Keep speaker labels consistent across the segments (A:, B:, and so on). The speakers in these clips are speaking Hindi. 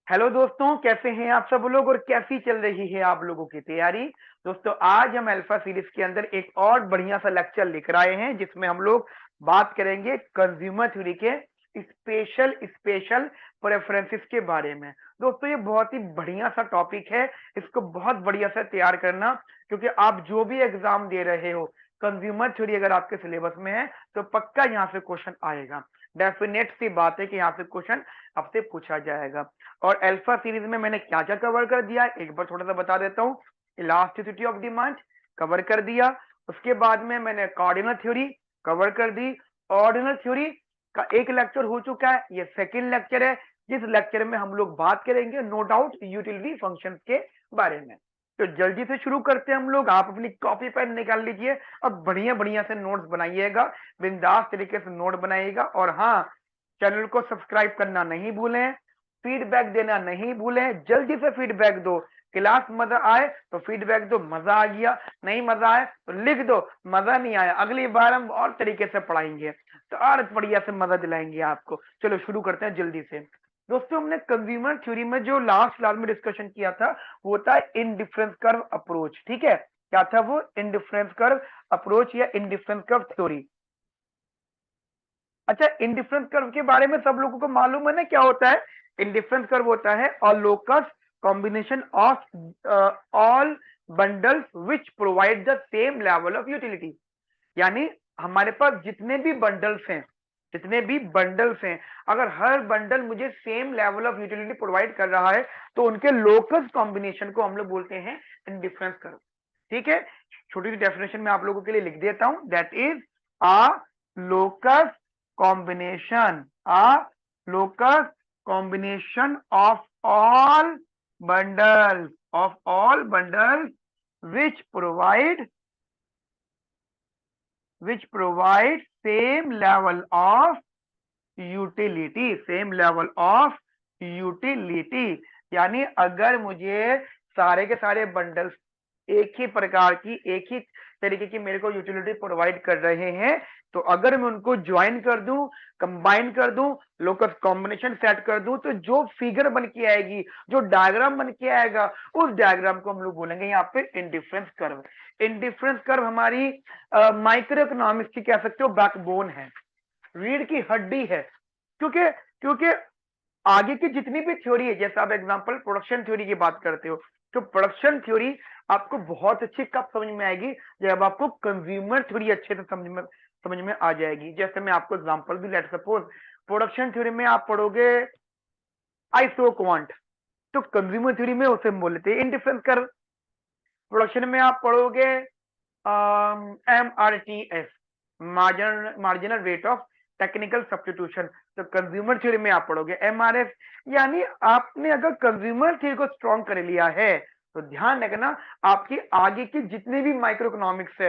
A: हेलो दोस्तों, कैसे हैं आप सब लोग और कैसी चल रही है आप लोगों की तैयारी। दोस्तों, आज हम अल्फा सीरीज के अंदर एक और बढ़िया सा लेक्चर लेकर आए हैं जिसमें हम लोग बात करेंगे कंज्यूमर थ्योरी के स्पेशल स्पेशल प्रेफरेंसेस के बारे में। दोस्तों, ये बहुत ही बढ़िया सा टॉपिक है, इसको बहुत बढ़िया से तैयार करना, क्योंकि आप जो भी एग्जाम दे रहे हो, कंज्यूमर थ्योरी अगर आपके सिलेबस में है तो पक्का यहाँ से क्वेश्चन आएगा। डेफिनेट सी बात है कि यहाँ से क्वेश्चन आपसे पूछा जाएगा। और अल्फा सीरीज में मैंने क्या क्या कवर कर दिया एक बार थोड़ा सा बता देता हूँ। इलास्टिसिटी ऑफ डिमांड कवर कर दिया, उसके बाद में मैंने कार्डिनल थ्योरी कवर कर दी। ऑर्डिनल थ्योरी का एक लेक्चर हो चुका है, ये सेकंड लेक्चर है जिस लेक्चर में हम लोग बात करेंगे नो डाउट यूटिलिटी फंक्शंस के बारे में। तो जल्दी से शुरू करते हैं हम लोग। आप अपनी कॉपी पेन निकाल लीजिए और बढ़िया बढ़िया से नोट्स बनाइएगा, बिंदास तरीके से नोट बनाइएगा। और हाँ, चैनल को सब्सक्राइब करना नहीं भूलें, फीडबैक देना नहीं भूलें, जल्दी से फीडबैक दो। क्लास मजा आए तो फीडबैक दो, मजा आ गया, नहीं मजा आए तो लिख दो मजा नहीं आया, अगली बार हम और तरीके से पढ़ाएंगे तो और बढ़िया से मजा दिलाएंगे आपको। चलो शुरू करते हैं जल्दी से। दोस्तों, हमने कंज्यूमर थ्योरी में जो लास्ट क्लास में डिस्कशन किया था वो था इनडिफरेंस कर्व अप्रोच। ठीक है, क्या था वो? इनडिफरेंस कर्व अप्रोच या इनडिफरेंस कर्व थ्योरी। अच्छा, इंडिफरेंस कर्व के बारे में सब लोगों को मालूम है ना क्या होता है? इंडिफरेंस कर्व होता है और locus combination of all bundles which provide the same level of utility. यानी हमारे पास जितने भी बंडल्स हैं, अगर हर बंडल मुझे same level of utility provide कर रहा है तो उनके लोकस कॉम्बिनेशन को हम लोग बोलते हैं इंडिफरेंस कर्व। ठीक है, छोटी सी डेफिनेशन में आप लोगों के लिए लिख देता हूं, that is a locus combination a locus combination of all bundles which provide same level of utility। यानी अगर मुझे सारे के सारे बंडल्स एक ही प्रकार की एक ही तरीके की मेरे को यूटिलिटी प्रोवाइड कर रहे हैं, तो अगर मैं उनको ज्वाइन कर दूं, कंबाइन कर दूं, लोकस कॉम्बिनेशन सेट कर दूं, तो जो फिगर बन के आएगी, जो डायग्राम बन के आएगा, उस डायग्राम को हम लोग बोलेंगे यहाँ पे इंडिफरेंस कर्व। इंडिफरेंस कर्व हमारी माइक्रो इकोनॉमिक्स की कह सकते हो बैकबोन है, रीढ़ की हड्डी है। क्योंकि क्योंकि आगे की जितनी भी थ्योरी है, जैसे आप एग्जांपल प्रोडक्शन थ्योरी की बात करते हो, तो प्रोडक्शन थ्योरी आपको बहुत अच्छी कब समझ में आएगी? जब आपको कंज्यूमर थ्योरी अच्छे से समझ में आ जाएगी। जैसे मैं आपको एग्जांपल भी, लेट सपोज प्रोडक्शन थ्योरी में आप पढ़ोगे आइसो क्वांट, तो कंज्यूमर थ्योरी में उसे हम बोलते हैं इंडिफरेंस कर्व। प्रोडक्शन में आप पढ़ोगे MRTS, marginal rate of technical substitution, तो कंज्यूमर थ्योरी में आप पढ़ोगे MRF। यानी आपने अगर कंज्यूमर थ्योरी को स्ट्रॉन्ग कर लिया है तो ध्यान रखना, आपकी आगे की जितनी भी माइक्रो इकोनॉमिक्स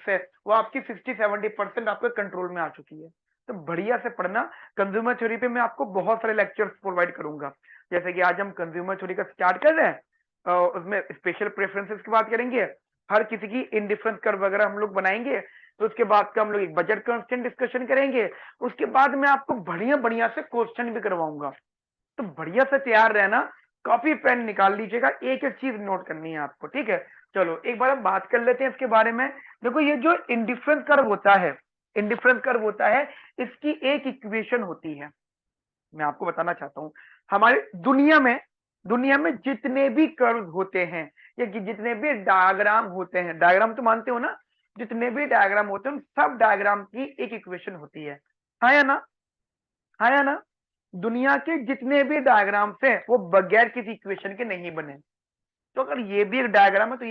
A: है वो आपकी 60-70% आपके कंट्रोल में आ चुकी है। तो बढ़िया से पढ़ना। कंज्यूमर थ्योरी पे मैं आपको बहुत सारे लेक्चर्स प्रोवाइड करूंगा। जैसे कि आज हम कंज्यूमर थ्योरी का स्टार्ट कर रहे हैं, उसमें स्पेशल प्रेफरेंसेस की बात करेंगे, हर किसी की इंडिफरेंस कर्व वगैरह हम लोग बनाएंगे। तो उसके बाद का हम लोग एक बजट कंस्ट्रेंट डिस्कशन करेंगे। उसके बाद मैं आपको बढ़िया बढ़िया से क्वेश्चन भी करवाऊंगा। तो बढ़िया से तैयार रहना, कॉपी पेन निकाल लीजिएगा, एक एक चीज नोट करनी है आपको। ठीक है, चलो एक बार हम बात कर लेते हैं इसके बारे में। देखो, ये जो इंडिफरेंस कर्व होता है, इसकी एक इक्वेशन होती है, मैं आपको बताना चाहता हूं। हमारे दुनिया में जितने भी कर्व होते हैं या जितने भी डायग्राम होते हैं, डायग्राम तो मानते हो ना, जितने भी डायग्राम होते हैं उन सब डायग्राम की एक इक्वेशन होती है। हाँ या ना? हाँ या ना? दुनिया के जितने भी डायग्राम हैं वो बगैर किसी इक्वेशन के नहीं बने। तो अगर ये भी एक डायग्राम है तो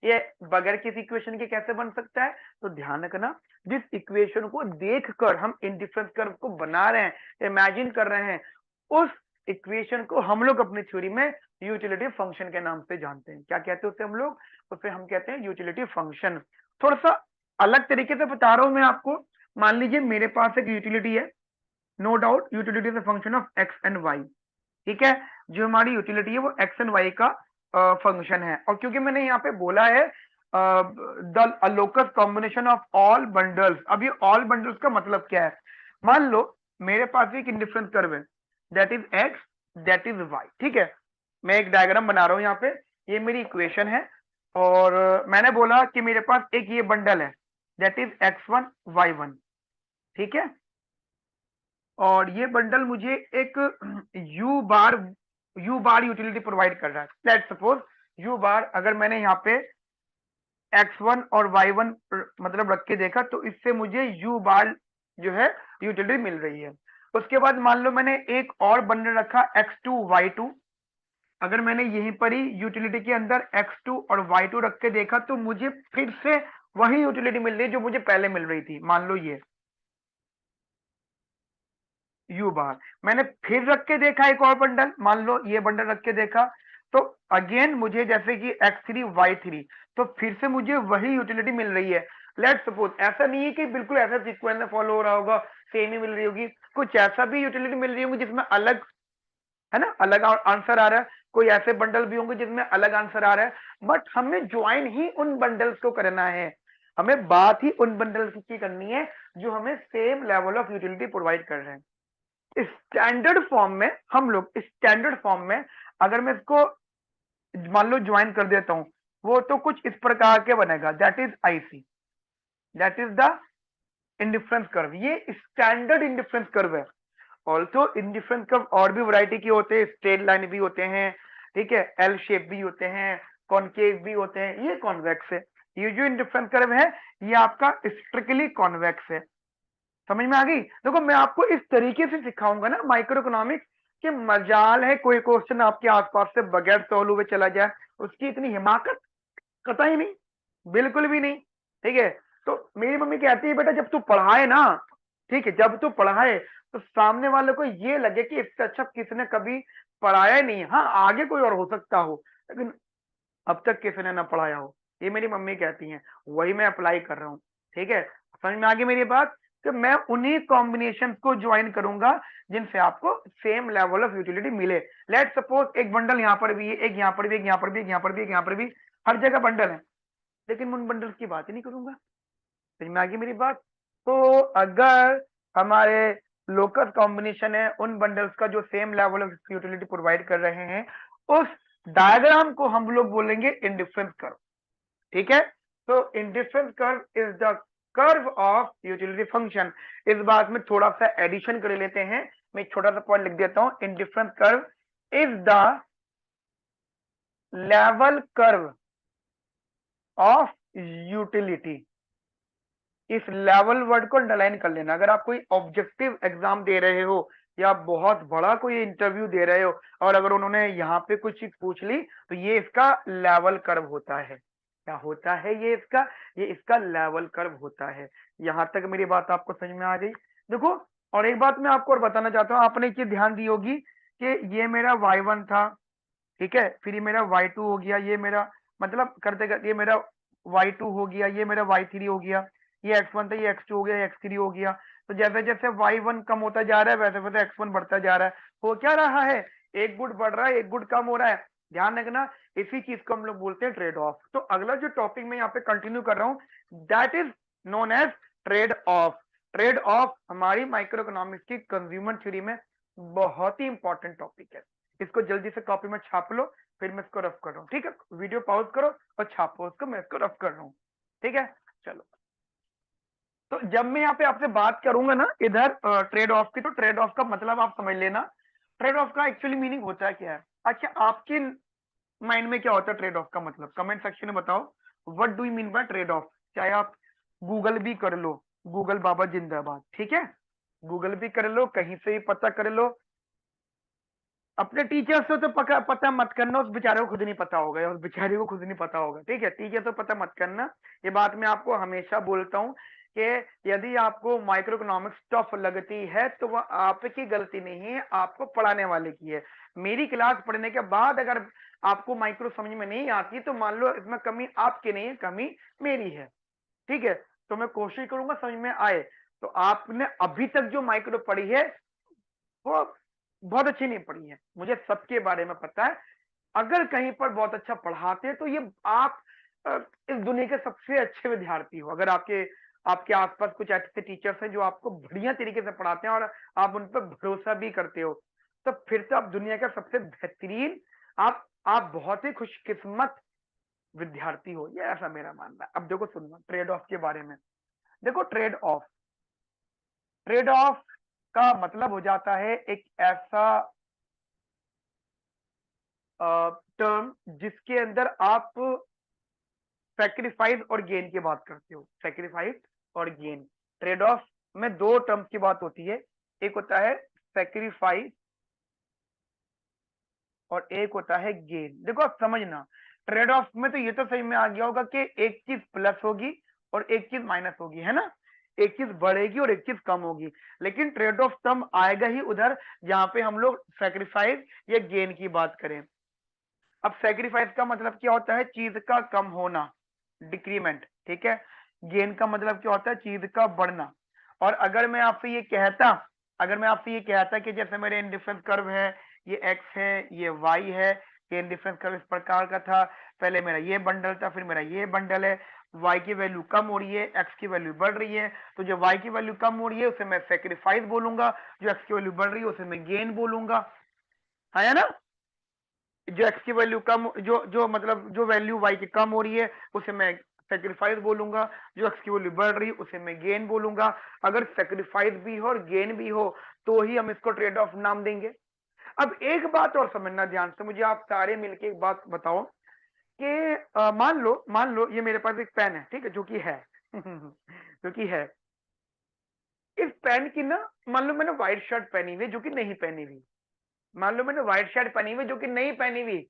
A: ये बगैर किसी इक्वेशन के कैसे बन सकता है? तो ध्यान रखना, जिस इक्वेशन को देखकर हम इंडिफरेंस कर्व को बना रहे हैं, इमेजिन कर रहे हैं, उस इक्वेशन को हम लोग अपनी थ्योरी में यूटिलिटी फंक्शन के नाम से जानते हैं। क्या कहते हैं उसे हम लोग? उसे हम कहते हैं यूटिलिटी फंक्शन। थोड़ा सा अलग तरीके से बता रहा हूं मैं आपको। मान लीजिए मेरे पास एक यूटिलिटी है, no doubt utility is a function of X and Y. ठीक है, जो हमारी यूटिलिटी है वो एक्स एंड वाई का फंक्शन है। और क्योंकि मैंने यहाँ पे बोला है the locus combination of all bundles, अब ये ऑल बंडल्स का मतलब क्या है? मान लो मेरे पास एक इंडिफरेंस कर्व है, that is X that is Y. ठीक है, मैं एक डायग्राम बना रहा हूं यहाँ पे, ये मेरी इक्वेशन है और मैंने बोला कि मेरे पास एक ये बंडल है दैट इज x1 y1। ठीक है, और ये बंडल मुझे एक यू बार यूटिलिटी प्रोवाइड कर रहा है। लेट्स सपोज यू बार, अगर मैंने यहाँ पे x1 और y1 मतलब रख के देखा तो इससे मुझे यू बार जो है यूटिलिटी मिल रही है। उसके बाद मान लो मैंने एक और बंडल रखा x2 y2, अगर मैंने यहीं पर ही यूटिलिटी के अंदर x2 और y2 रख के देखा तो मुझे फिर से वही यूटिलिटी मिल रही है जो मुझे पहले मिल रही थी। मान लो ये यू बार, मैंने फिर रख के देखा एक और बंडल, मान लो ये बंडल रख के देखा तो अगेन मुझे जैसे कि x3 y3, तो फिर से मुझे वही यूटिलिटी मिल रही है। लेट्स सपोज ऐसा नहीं है कि बिल्कुल ऐसा सीक्वेंस में फॉलो हो रहा होगा, सेम ही मिल रही होगी, कुछ ऐसा भी यूटिलिटी मिल रही होगी जिसमें अलग, है ना, अलग आंसर आ रहा है, कोई ऐसे बंडल भी होंगे जिसमें अलग आंसर आ रहा है। बट हमें ज्वाइन ही उन बंडल्स को करना है, हमें बात ही उन बंडल्स की करनी है जो हमें same level of utility provide कर रहे हैं। स्टैंडर्ड फॉर्म में हम लोग, स्टैंडर्ड फॉर्म में अगर मैं इसको मान लो ज्वाइन कर देता हूं, वो तो कुछ इस प्रकार के बनेगा, that is IC, that is the indifference curve. ये स्टैंडर्ड इंडिफरेंस कर्व है। ऑल्सो इंडिफरेंस कर्व और भी वैरायटी के होते हैं, स्ट्रेट लाइन भी होते हैं, ठीक है, एल शेप भी होते हैं, कॉनकेव भी होते हैं, ये कॉन्वेक्स है। ये जो इंडिफरेंस कर्व है ये आपका स्ट्रिक्टली कॉन्वेक्स है। समझ में आ गई? देखो मैं आपको इस तरीके से सिखाऊंगा ना माइक्रो इकोनॉमिक्स, कि मजाल है कोई क्वेश्चन आपके आसपास से बगैर सॉल्व हुए चला जाए, उसकी इतनी हिमाकत कतई नहीं, बिल्कुल भी नहीं। ठीक है, तो मेरी मम्मी कहती है बेटा जब तू पढ़ाए ना, ठीक है, जब तू पढ़ाए तो सामने वाले को ये लगे कि इससे अच्छा किसने कभी पढ़ाया नहीं। हाँ आगे कोई और हो सकता हो, लेकिन अब तक किसी ने ना पढ़ाया हो, ये मेरी मम्मी कहती हैं, वही मैं अप्लाई कर रहा हूँ। ठीक है, समझ में आ गई मेरी बात? कि मैं उन्हीं कॉम्बिनेशन को ज्वाइन करूंगा जिनसे आपको सेम लेवल ऑफ यूटिलिटी मिले। लेट सपोज एक बंडल यहाँ पर भी है, एक यहाँ पर भी, एक यहाँ पर भी, एक यहाँ पर भी, एक यहाँ पर भी, हर जगह बंडल है, लेकिन उन बंडल्स की बात ही नहीं करूंगा। समझ में आ गई मेरी बात? तो अगर हमारे लोकस कॉम्बिनेशन है, उन बंडल्स का जो same level of utility provide कर रहे हैं, उस डायग्राम को हम लोग बोलेंगे इंडिफरेंस कर्व। ठीक है, तो indifference curve is the curve of utility function. इस बात में थोड़ा सा एडिशन कर लेते हैं, मैं छोटा सा पॉइंट लिख देता हूं, indifference curve is the level curve of utility. इस लेवल वर्ड को अंडरलाइन कर लेना। अगर आप कोई ऑब्जेक्टिव एग्जाम दे रहे हो या बहुत बड़ा कोई इंटरव्यू दे रहे हो और अगर उन्होंने यहाँ पे कुछ चीज पूछ ली तो ये इसका लेवल कर्व होता है। क्या होता है ये इसका? ये इसका लेवल कर्व होता है। यहां तक मेरी बात आपको समझ में आ गई? देखो, और एक बात मैं आपको और बताना चाहता हूँ, आपने ये ध्यान दी होगी कि ये मेरा y1 था, ठीक है, फिर ये मेरा y2 हो गया, ये मेरा मतलब करते करते ये मेरा y2 हो गया, ये मेरा y3 हो गया, ये x1 था, ये x2 हो गया, ये x3 हो गया। तो जैसे जैसे y1 कम होता जा रहा है वैसे वैसे x1 बढ़ता जा रहा है। हो क्या रहा है? एक गुट बढ़ रहा है, एक गुट कम हो रहा है। ध्यान रखना, इसी चीज को हम लोग बोलते हैं ट्रेड ऑफ। तो अगला जो टॉपिक मैं यहाँ पे कंटिन्यू कर रहा हूँ, that is known as trade off. Trade off हमारी माइक्रो इकोनॉमिक्स की कंज्यूमर थ्योरी में बहुत ही इंपॉर्टेंट टॉपिक है। इसको जल्दी से कॉपी में छाप लो, फिर मैं इसको रफ कर रहा हूँ। ठीक है, वीडियो पॉज करो और छापो उसको, मैं इसको रफ कर रहा हूँ। ठीक है, चलो। तो जब मैं यहाँ पे आपसे बात करूंगा ना इधर ट्रेड ऑफ की, तो ट्रेड ऑफ का मतलब आप समझ लेना, ट्रेड ऑफ का एक्चुअली मीनिंग होता है क्या है। अच्छा, आपके माइंड में क्या होता है ट्रेड ऑफ का मतलब? कमेंट सेक्शन में बताओ, what do you mean by trade off. चाहे आप गूगल भी कर लो, गूगल बाबा जिंदाबाद, ठीक है, गूगल भी कर लो, कहीं से भी पता कर लो। अपने टीचर से तो पता मत करना, उस बेचारे को खुद नहीं पता होगा, उस बेचारे को खुद नहीं पता होगा। ठीक है, टीचर से पता मत करना। ये बात मैं आपको हमेशा बोलता हूँ कि यदि आपको माइक्रो इकोनॉमिक्स टफ लगती है तो वह आपकी गलती नहीं है, आपको पढ़ाने वाले की है। मेरी क्लास पढ़ने के बाद अगर आपको माइक्रो समझ में नहीं आती तो मान लो इसमें कमी आपकी नहीं है, कमी मेरी है। ठीक है, तो मैं कोशिश करूंगा समझ में आए। तो आपने अभी तक जो माइक्रो पढ़ी है वो बहुत अच्छी नहीं पढ़ी है, मुझे सबके बारे में पता है। अगर कहीं पर बहुत अच्छा पढ़ाते हैं तो ये आप इस दुनिया के सबसे अच्छे विद्यार्थी हो। अगर आपके आपके आसपास कुछ ऐसे टीचर्स हैं जो आपको बढ़िया तरीके से पढ़ाते हैं और आप उन पर भरोसा भी करते हो, तो फिर तो आप दुनिया का सबसे बेहतरीन, आप बहुत ही खुशकिस्मत विद्यार्थी हो, ये ऐसा मेरा मानना है। अब देखो सुनना ट्रेड ऑफ के बारे में। देखो ट्रेड ऑफ का मतलब हो जाता है एक ऐसा टर्म जिसके अंदर आप सैक्रिफाइस और गेन की बात करते हो। सैक्रिफाइस और गेन, ट्रेड ऑफ में दो टर्म्स की बात होती है, एक होता है सैक्रिफाइस और एक होता है गेन। देखो आप समझना, ट्रेड ऑफ में तो ये तो सही में आ गया होगा कि एक चीज प्लस होगी और एक चीज माइनस होगी, है ना, एक चीज बढ़ेगी और एक चीज कम होगी। लेकिन ट्रेड ऑफ टर्म आएगा ही उधर जहां पे हम लोग सैक्रिफाइस या गेन की बात करें। अब सैक्रिफाइस का मतलब क्या होता है, चीज का कम होना, डिक्रीमेंट, ठीक है। गेन का मतलब क्या होता है, चीज का बढ़ना। और अगर मैं आपसे ये कहता कि जैसे मेरे इंडिफरेंस कर्व है, ये एक्स है, ये वाई है, ये इंडिफरेंस कर्व इस प्रकार का था, पहले मेरा ये बंडल था, फिर मेरा ये बंडल है, वाई की वैल्यू कम हो रही है, एक्स की वैल्यू बढ़ रही है, तो जो वाई की वैल्यू कम हो रही है उसे मैं सेक्रीफाइस बोलूंगा, जो एक्स की वैल्यू बढ़ रही है उसे मैं गेन बोलूंगा, है ना। जो एक्स की वैल्यू कम, जो मतलब जो वैल्यू वाई की कम हो रही है उसे मैं सेक्रीफाइस बोलूंगा, जो एक्स की वैल्यू बढ़ रही है उसे मैं गेन बोलूंगा। अगर सेक्रीफाइस भी हो और गेन भी हो तो ही हम इसको ट्रेड ऑफ नाम देंगे। अब एक बात और समझना ध्यान से, मुझे आप सारे मिलके एक बात बताओ कि मान लो ये मेरे पास एक पेन है, ठीक है, जो कि है जो कि है, इस पेन की ना, मान लो मैंने व्हाइट शर्ट पहनी हुई जो कि नहीं पहनी हुई, मान लो मैंने व्हाइट शर्ट पहनी हुई जो कि नहीं पहनी हुई,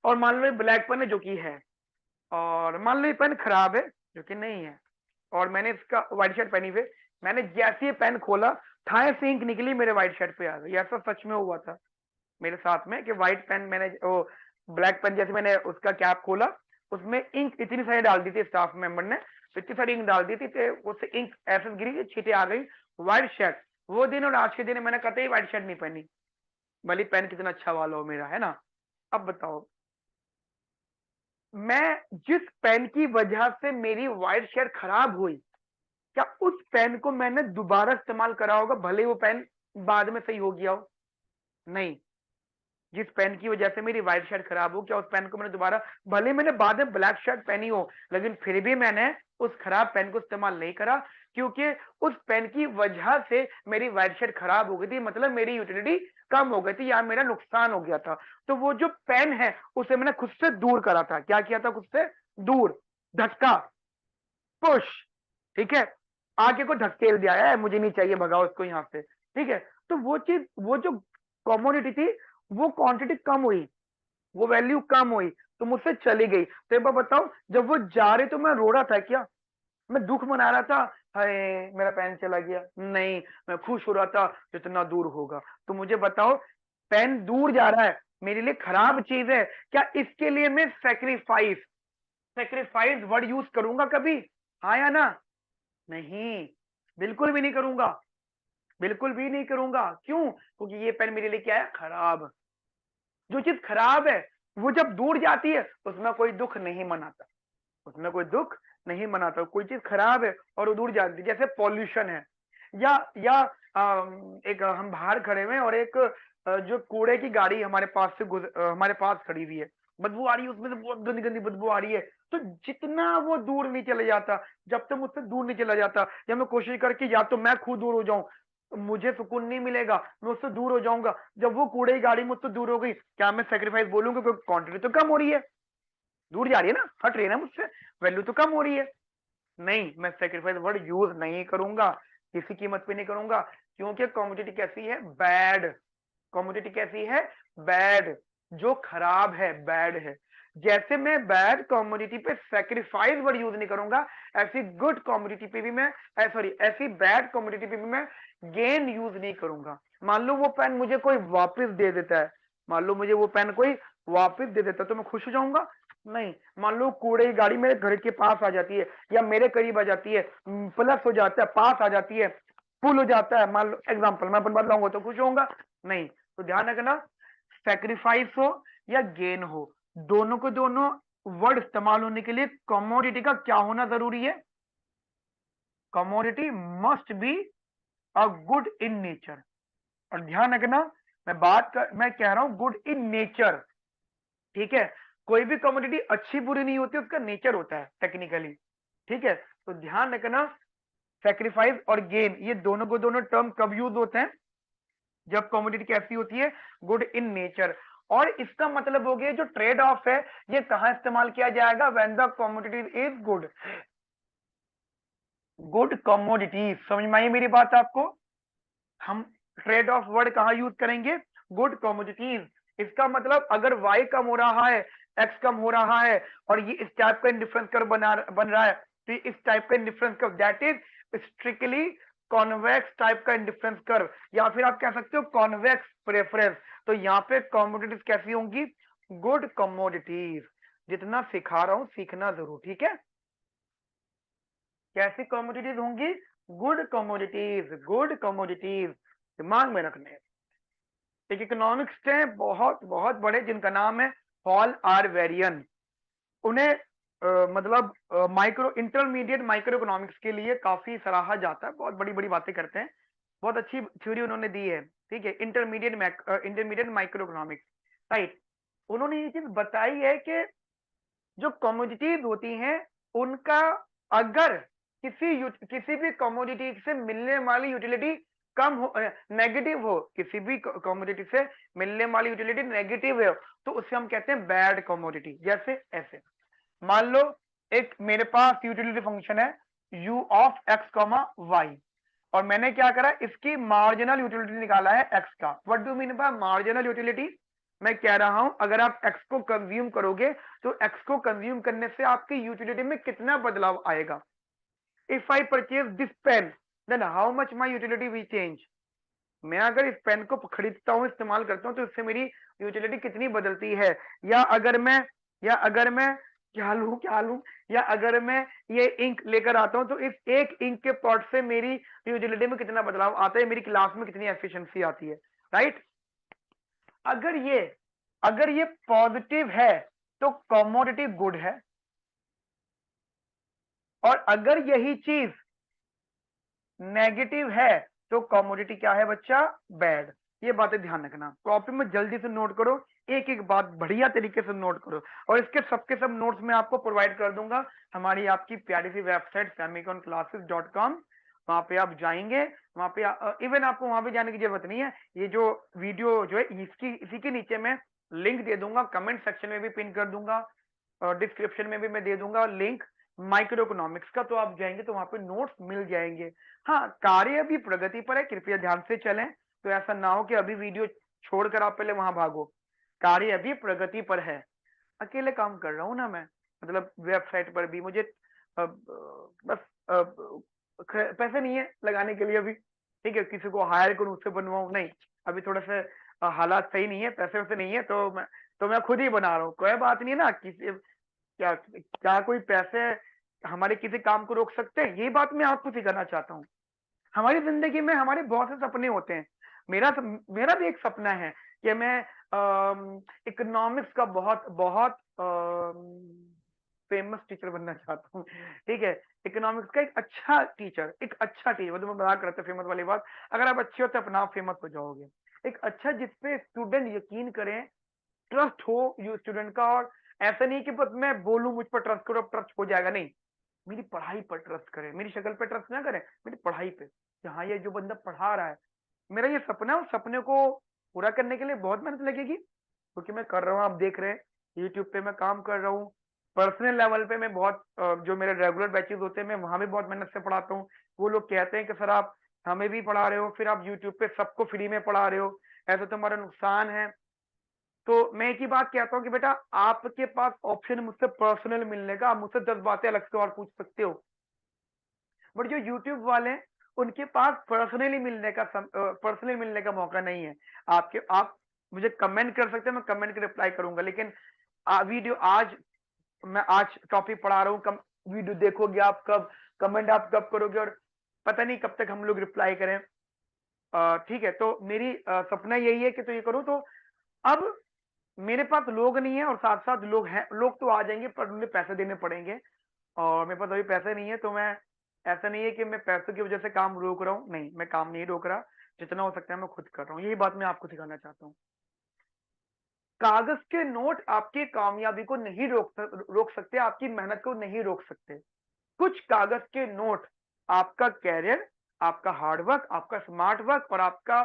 A: और मान लो ये ब्लैक पेन है जो कि है, और मान लो ये पेन खराब है जो कि नहीं है, और मैंने इसका व्हाइट शर्ट पहनी हुई, मैंने जैसे ये पेन खोला थाए से इंक निकली मेरे व्हाइट शर्ट पे आ गई। ऐसा सच में हुआ था मेरे साथ में कि व्हाइट पेन मैंने वो ब्लैक पेन जैसे मैंने उसका कैप खोला, उसमें इंक इतनी सारी डाल दी थी स्टाफ मेंबर ने, तो इतनी सारी इंक डाल दी थी तो उससे इंक ऐसे गिरी, छींटे आ गई, व्हाइट शर्ट। वो दिन और आज के दिन मैंने कतई व्हाइट शर्ट नहीं पहनी, भले पेन कितना अच्छा वाला हो मेरा, है ना। अब बताओ, मैं जिस पेन की वजह से मेरी व्हाइट शर्ट खराब हुई, क्या उस पेन को मैंने दोबारा इस्तेमाल करा होगा भले वो पेन बाद में सही हो गया हो? नहीं। जिस पेन की वजह से मेरी व्हाइट शर्ट खराब हो, क्या उस पेन को मैंने दोबारा, भले मैंने बाद में ब्लैक शर्ट पहनी हो, लेकिन फिर भी मैंने उस खराब पेन को इस्तेमाल नहीं करा, क्योंकि उस पेन की वजह से मेरी व्हाइट शर्ट खराब हो गई थी, मतलब मेरी यूटिलिटी कम हो गई थी या मेरा नुकसान हो गया था। तो वो जो पेन है उसे मैंने खुद से दूर करा था। क्या किया था? खुद से दूर, धक्का, पुश, ठीक है, आगे को धकेल दिया है, मुझे नहीं चाहिए, भगाओ इसको यहाँ से, ठीक है। तो वो चीज, वो जो कॉमोडिटी थी, वो क्वांटिटी कम हुई, वो वैल्यू कम हुई, तो मुझसे चली गई। तो एक बार बताओ, जब वो जा रही तो मैं रो रहा था क्या? मैं दुख मना रहा था, हाय मेरा पेन चला गया? नहीं, मैं खुश हो रहा था जितना दूर होगा। तो मुझे बताओ, पेन दूर जा रहा है, मेरे लिए खराब चीज है, क्या इसके लिए मैं सेक्रीफाइस वर्ड यूज करूंगा कभी? हाँ या ना? नहीं, बिल्कुल भी नहीं करूंगा, बिल्कुल भी नहीं करूंगा। क्यों? क्योंकि ये पेन मेरे लिए क्या है? खराब। जो चीज खराब है वो जब दूर जाती है उसमें कोई दुख नहीं मनाता, उसमें कोई दुख नहीं मनाता। कोई चीज खराब है और वो दूर जाती है, जैसे पॉल्यूशन है, या एक हम बाहर खड़े हुए हैं और एक जो कूड़े की गाड़ी हमारे पास खड़ी हुई है, बदबू आ रही है, उसमें से बहुत गंदी गंदी बदबू आ रही है। तो जितना वो दूर नहीं चला जाता, जब तक मुझसे दूर नहीं चला जाता, या मैं कोशिश करके या तो मैं खुद दूर हो जाऊं, मुझे सुकून नहीं मिलेगा, मैं उससे दूर हो जाऊंगा। जब वो कूड़े की गाड़ी मुझसे दूर हो गई, क्या मैं सेक्रीफाइस बोलूंगा? क्योंकि क्वांटिटी तो कम हो रही है, दूर जा रही है ना, हट रही है ना मुझसे, वैल्यू तो कम हो रही है। नहीं, मैं सेक्रीफाइस वर्ड यूज नहीं करूंगा, किसी कीमत पे नहीं करूंगा, क्योंकि कॉमोडिटी कैसी है? बैड। कॉमोडिटी कैसी है? बैड, जो खराब है, बैड है। जैसे मैं बैड कॉमोडिटी पे सेक्रीफाइस वर्ड यूज नहीं करूंगा, ऐसी गुड कॉमोडिटी पे भी मैं, सॉरी, ऐसी बैड कॉमोडिटी पे भी मैं गेन यूज नहीं करूंगा। मान लो वो पेन मुझे कोई वापस दे देता है, मान लो मुझे वो पेन कोई वापस दे देता है, तो मैं खुश हो जाऊंगा? नहीं। मान लो कूड़े की गाड़ी मेरे घर के पास आ जाती है या मेरे करीब आ जाती है, प्लस हो जाता है, पास आ जाती है, फुल हो जाता है, मान लो एग्जांपल मैं अपन बदलाऊंगा, तो खुश होऊंगा? नहीं। तो ध्यान रखना, सेक्रीफाइस हो या गेन हो, दोनों को दोनों वर्ड इस्तेमाल होने के लिए कमोडिटी का क्या होना जरूरी है? Commodity must be a good in nature, और ध्यान रखना, मैं कह रहा हूं गुड इन नेचर, ठीक है। कोई भी कमोडिटी अच्छी बुरी नहीं होती, उसका नेचर होता है टेक्निकली, ठीक है। तो ध्यान रखना, सेक्रीफाइस और गेन ये दोनों को दोनों टर्म कब यूज होते हैं, जब कमोडिटी कैसी होती है, गुड इन नेचर। और इसका मतलब हो गया जो ट्रेड ऑफ है ये कहां इस्तेमाल किया जाएगा, when the commodity is good, good commodities. समझ में आई मेरी बात आपको, हम ट्रेड ऑफ वर्ड कहां यूज करेंगे, गुड कमोडिटीज। इसका मतलब अगर y कम हो रहा है, x कम हो रहा है और ये इस टाइप का इंडिफरेंस कर्व बन रहा है, तो इस टाइप का indifference curve that is strictly convex type का इंडिफरेंस कर्व, या फिर आप कह सकते हो कॉन्वेक्स प्रेफरेंस। तो यहाँ पे कमोडिटीज कैसी होंगी, गुड कमोडिटीज। जितना सिखा रहा हूं सीखना जरूर, ठीक है। कैसी कमोडिटीज होंगी, गुड कमोडिटीज, गुड कमोडिटीज, दिमाग में रखने। एक इकोनॉमिक्स है बहुत बहुत बड़े जिनका नाम है हॉल आर वेरियन, उन्हें मतलब माइक्रो इंटरमीडिएट माइक्रो इकोनॉमिक्स के लिए काफी सराहा जाता है, बहुत बड़ी बड़ी बातें करते हैं, बहुत अच्छी थ्योरी उन्होंने दी है, ठीक है। Intermediate micro economics, right. उन्होंने ये चीज बताई है कि जो कमोडिटीज होती हैं उनका अगर किसी भी कमोडिटी से मिलने वाली यूटिलिटी कम हो, नेगेटिव हो, किसी भी कमोडिटी से मिलने वाली यूटिलिटी नेगेटिव है, तो उसे हम कहते हैं बैड कमोडिटी। जैसे ऐसे मान लो एक मेरे पास यूटिलिटी फंक्शन है u of x comma Y, और मैंने क्या करा, इसकी मार्जिनल यूटिलिटी निकाला है x का। What do mean bye marginal utility, मैं कह रहा हूं अगर आप x को कंज्यूम करोगे तो x को कंज्यूम करने से आपकी यूटिलिटी में कितना बदलाव आएगा। If I purchase this pen then how much my utility we change, मैं अगर इस पेन को खरीदता हूं, इस्तेमाल करता हूं, तो इससे मेरी यूटिलिटी कितनी बदलती है। या अगर मैं क्या लूं, या अगर मैं ये इंक लेकर आता हूं तो इस एक इंक के पॉट से मेरी यूटिलिटी में कितना बदलाव आता है, मेरी क्लास में कितनी एफिशिएंसी आती है, राइट। अगर ये पॉजिटिव है तो कमोडिटी गुड है, और अगर यही चीज नेगेटिव है तो कमोडिटी क्या है बच्चा, बैड। ये बातें ध्यान रखना, कॉपी में जल्दी से नोट करो, एक एक बात बढ़िया तरीके से नोट करो, और इसके सबके सब नोट्स मैं आपको प्रोवाइड कर दूंगा हमारी आपकी प्यारी सी वेबसाइट semiconclasses.com। वहां पे आप जाएंगे, वहां पे इवन आपको वहां पे जाने की जरूरत नहीं है, ये जो वीडियो जो है इसी के नीचे मैं लिंक दे दूंगा, कमेंट सेक्शन में भी पिन कर दूंगा, और डिस्क्रिप्शन में भी मैं दे दूंगा लिंक माइक्रो इकोनॉमिक्स का, तो आप जाएंगे तो वहां पे नोट्स मिल जाएंगे। हाँ, कार्य अभी प्रगति पर है, कृपया ध्यान से चलें, तो ऐसा ना हो कि अभी वीडियो छोड़कर आप पहले वहां भागो। कार्य अभी प्रगति पर है, अकेले काम कर रहा हूं ना मैं, मतलब वेबसाइट पर भी मुझे बस पैसे नहीं है लगाने के लिए अभी, ठीक है, किसी को हायर करूं उससे बनवाऊं, नहीं, अभी थोड़ा सा हालात सही नहीं है, पैसे वैसे नहीं है, तो मैं खुद ही बना रहा हूँ। कोई बात नहीं ना, किसी क्या क्या कोई पैसे हमारे किसी काम को रोक सकते हैं, यही बात मैं आपको सिखाना चाहता हूँ। हमारी जिंदगी में हमारे बहुत से सपने होते हैं, मेरा भी एक सपना है कि मैं इकोनॉमिक्स का बहुत बहुत फेमस टीचर बनना चाहता हूँ, ठीक है। इकोनॉमिक्स का एक अच्छा टीचर, मतलब मजाक करते फेमस वाली बात, अगर आप अच्छे हो तो अपना आप फेमस हो जाओगे। एक अच्छा जिसपे स्टूडेंट यकीन करें, ट्रस्ट हो यू स्टूडेंट का, और ऐसा नहीं कि बस मैं बोलूं मुझ पर ट्रस्ट करो, अब ट्रस्ट हो जाएगा, नहीं, मेरी पढ़ाई पर ट्रस्ट करे, मेरी शक्ल पर ट्रस्ट ना करे, मेरी पढ़ाई पे, हाँ ये जो बंदा पढ़ा रहा है, मेरा ये सपना है, उस सपने को पूरा करने के लिए बहुत मेहनत लगेगी, क्योंकि मैं कर रहा हूँ, आप देख रहे हैं यूट्यूब पे मैं काम कर रहा हूँ, पर्सनल लेवल पे मैं बहुत जो मेरे रेगुलर बैचेस होते हैं मैं वहां भी बहुत मेहनत से पढ़ाता हूँ। वो लोग कहते हैं कि सर आप हमें भी पढ़ा रहे हो, फिर आप यूट्यूब पे सबको फ्री में पढ़ा रहे हो, ऐसा तो हमारा नुकसान है। तो मैं एक ही बात कहता हूँ कि बेटा आपके पास ऑप्शन मुझसे पर्सनल मिलने का, आप मुझसे 10 बातें अलग से और पूछ सकते हो, बट जो यूट्यूब वाले हैं उनके पास पर्सनली मिलने का मौका नहीं है। आप मुझे कमेंट कर सकते हैं, मैं कमेंट के रिप्लाई करूंगा, लेकिन वीडियो आज टॉपिक पढ़ा रहा हूँ, वीडियो देखोगे आप कब, कमेंट आप कब करोगे, और पता नहीं कब तक हम लोग रिप्लाई करें, ठीक है। तो मेरी सपना यही है कि तो ये करूँ, तो अब मेरे पास लोग नहीं है, और साथ साथ लोग तो आ जाएंगे पर उन्हें पैसे देने पड़ेंगे, और मेरे पास अभी पैसे नहीं है, तो मैं, ऐसा नहीं है कि मैं पैसों की वजह से काम रोक रहा हूँ, नहीं, मैं काम नहीं रोक रहा, जितना हो सकता है मैं खुद कर रहा हूँ, यही बात मैं आपको सिखाना चाहता हूँ। कागज के नोट आपकी कामयाबी को नहीं रोक सकते, आपकी मेहनत को नहीं रोक सकते। कुछ कागज के नोट आपका कैरियर, आपका हार्डवर्क, आपका स्मार्ट वर्क और आपका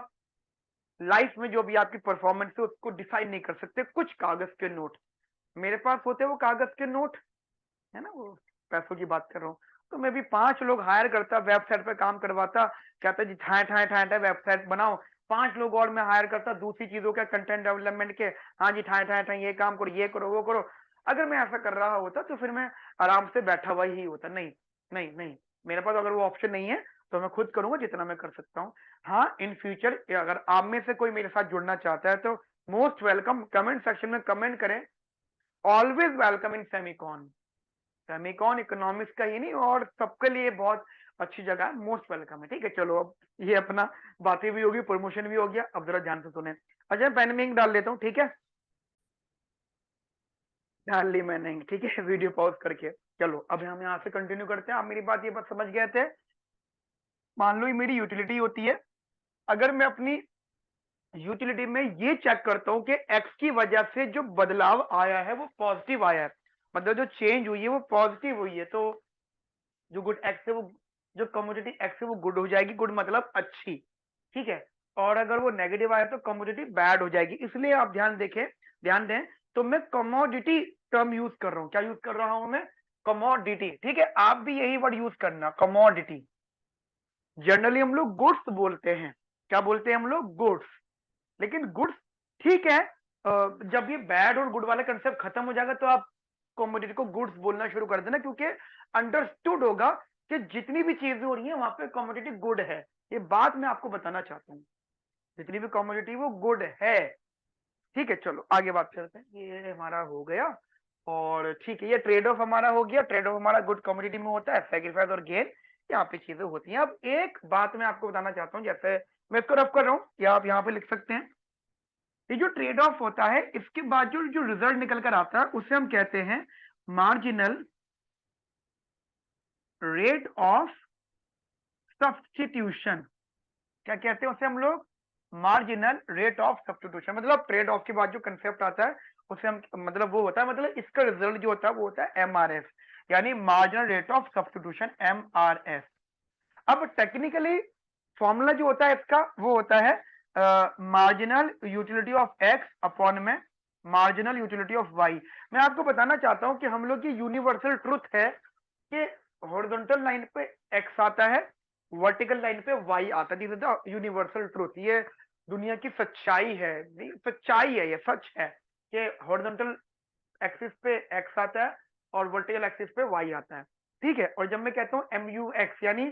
A: लाइफ में जो भी आपकी परफॉर्मेंस है उसको डिसाइड नहीं कर सकते। कुछ कागज के नोट मेरे पास होते हैं, वो कागज के नोट है ना, वो पैसों की बात कर रहा हूँ। तो मैं भी 5 लोग हायर करता, वेबसाइट पे काम करवाता, कहता जी ठाए ठाए ठाए ठाए वेबसाइट बनाओ। 5 लोग और मैं हायर करता दूसरी चीजों के, कंटेंट डेवलपमेंट के, हाँ जी ठाए ठाए ठाए ये काम करो, ये करो, वो करो। अगर मैं ऐसा कर रहा होता तो फिर मैं आराम से बैठा हुआ ही होता। नहीं नहीं नहीं, मेरे पास अगर वो ऑप्शन नहीं है तो मैं खुद करूंगा जितना मैं कर सकता हूँ। हाँ, इन फ्यूचर अगर आप में से कोई मेरे साथ जुड़ना चाहता है तो मोस्ट वेलकम, कमेंट सेक्शन में कमेंट करें। Always welcome in Semicon. Semicon economics का ही नहीं और सबके लिए बहुत अच्छी जगह है, मोस्ट वेलकम है। ठीक है, चलो अब ये अपना बातें भी होगी, प्रमोशन भी हो गया, अब जरा ध्यान से सुने। अच्छा, पेन में इंक डाल लेता हूँ, ठीक है, डाल ली मैंने इंक, ठीक है, वीडियो पॉज करके। चलो अब हम यहाँ से कंटिन्यू करते हैं। आप मेरी बात ये बात समझ गए थे। मान लो ये मेरी यूटिलिटी होती है। अगर मैं अपनी यूटिलिटी में ये चेक करता हूँ कि एक्स की वजह से जो बदलाव आया है वो पॉजिटिव आया है, मतलब जो चेंज हुई है वो पॉजिटिव हुई है, तो जो गुड एक्स है वो, जो कमोडिटी एक्स है वो गुड हो जाएगी। गुड मतलब अच्छी, ठीक है। और अगर वो नेगेटिव आया तो कमोडिटी बैड हो जाएगी। इसलिए आप ध्यान देखें, ध्यान दें, तो मैं कमोडिटी टर्म यूज कर रहा हूं। क्या यूज कर रहा हूं मैं? कमोडिटी, ठीक है। आप भी यही वर्ड यूज करना, कमोडिटी। जनरली हम लोग गुड्स बोलते हैं। क्या बोलते हैं हम लोग? गुड्स। लेकिन गुड्स ठीक है, जब ये बैड और गुड वाला कंसेप्ट खत्म हो जाएगा तो आप कमोडिटी को गुड्स बोलना शुरू कर देना, क्योंकि अंडरस्टूड होगा कि जितनी भी चीजें हो रही है वहां पे कमोडिटी गुड है। ये बात मैं आपको बताना चाहता हूँ, जितनी भी कमोडिटी वो गुड है। ठीक है, चलो आगे बात करते हैं। ये हमारा हो गया, और ठीक है, ये ट्रेड ऑफ हमारा हो गया। ट्रेड ऑफ हमारा गुड कमोडिटी में होता है, सेक्रीफाइस और गेन यहाँ पे चीजें होती हैं। अब एक बात मैं आपको बताना चाहता हूँ, जैसे मैं इसको रफ कर रहा हूँ या आप यहाँ पे लिख सकते हैं। ये जो ट्रेड ऑफ होता है, इसके बाद जो जो रिजल्ट निकल कर आता है उसे हम कहते हैं मार्जिनल रेट ऑफ सब्स्टिट्यूशन। क्या कहते हैं उसे हम लोग? Marginal rate of substitution. मतलब ट्रेड ऑफ के बाद जो कंसेप्ट आता है उसे हम, मतलब वो होता है, मतलब इसका रिजल्ट जो होता है वो होता है एमआरएस, यानी marginal rate of substitution, MRS. अब टेक्निकली फॉर्मूला जो होता है इसका वो होता है marginal utility of x upon में मार्जिनल यूटिलिटी ऑफ वाई। मैं आपको बताना चाहता हूं कि हम लोग की यूनिवर्सल ट्रुथ है कि हॉरिजॉन्टल लाइन पे एक्स आता है, वर्टिकल लाइन पे वाई आता है। This is the universal truth. ये दुनिया की सच्चाई है, नहीं सच्चाई है, ये सच है कि हॉरिजॉन्टल एक्सिस पे एक्स आता है और वर्टिकल एक्सिस पे वाई आता है। ठीक है, और जब मैं कहता हूँ एम यू एक्स, यानी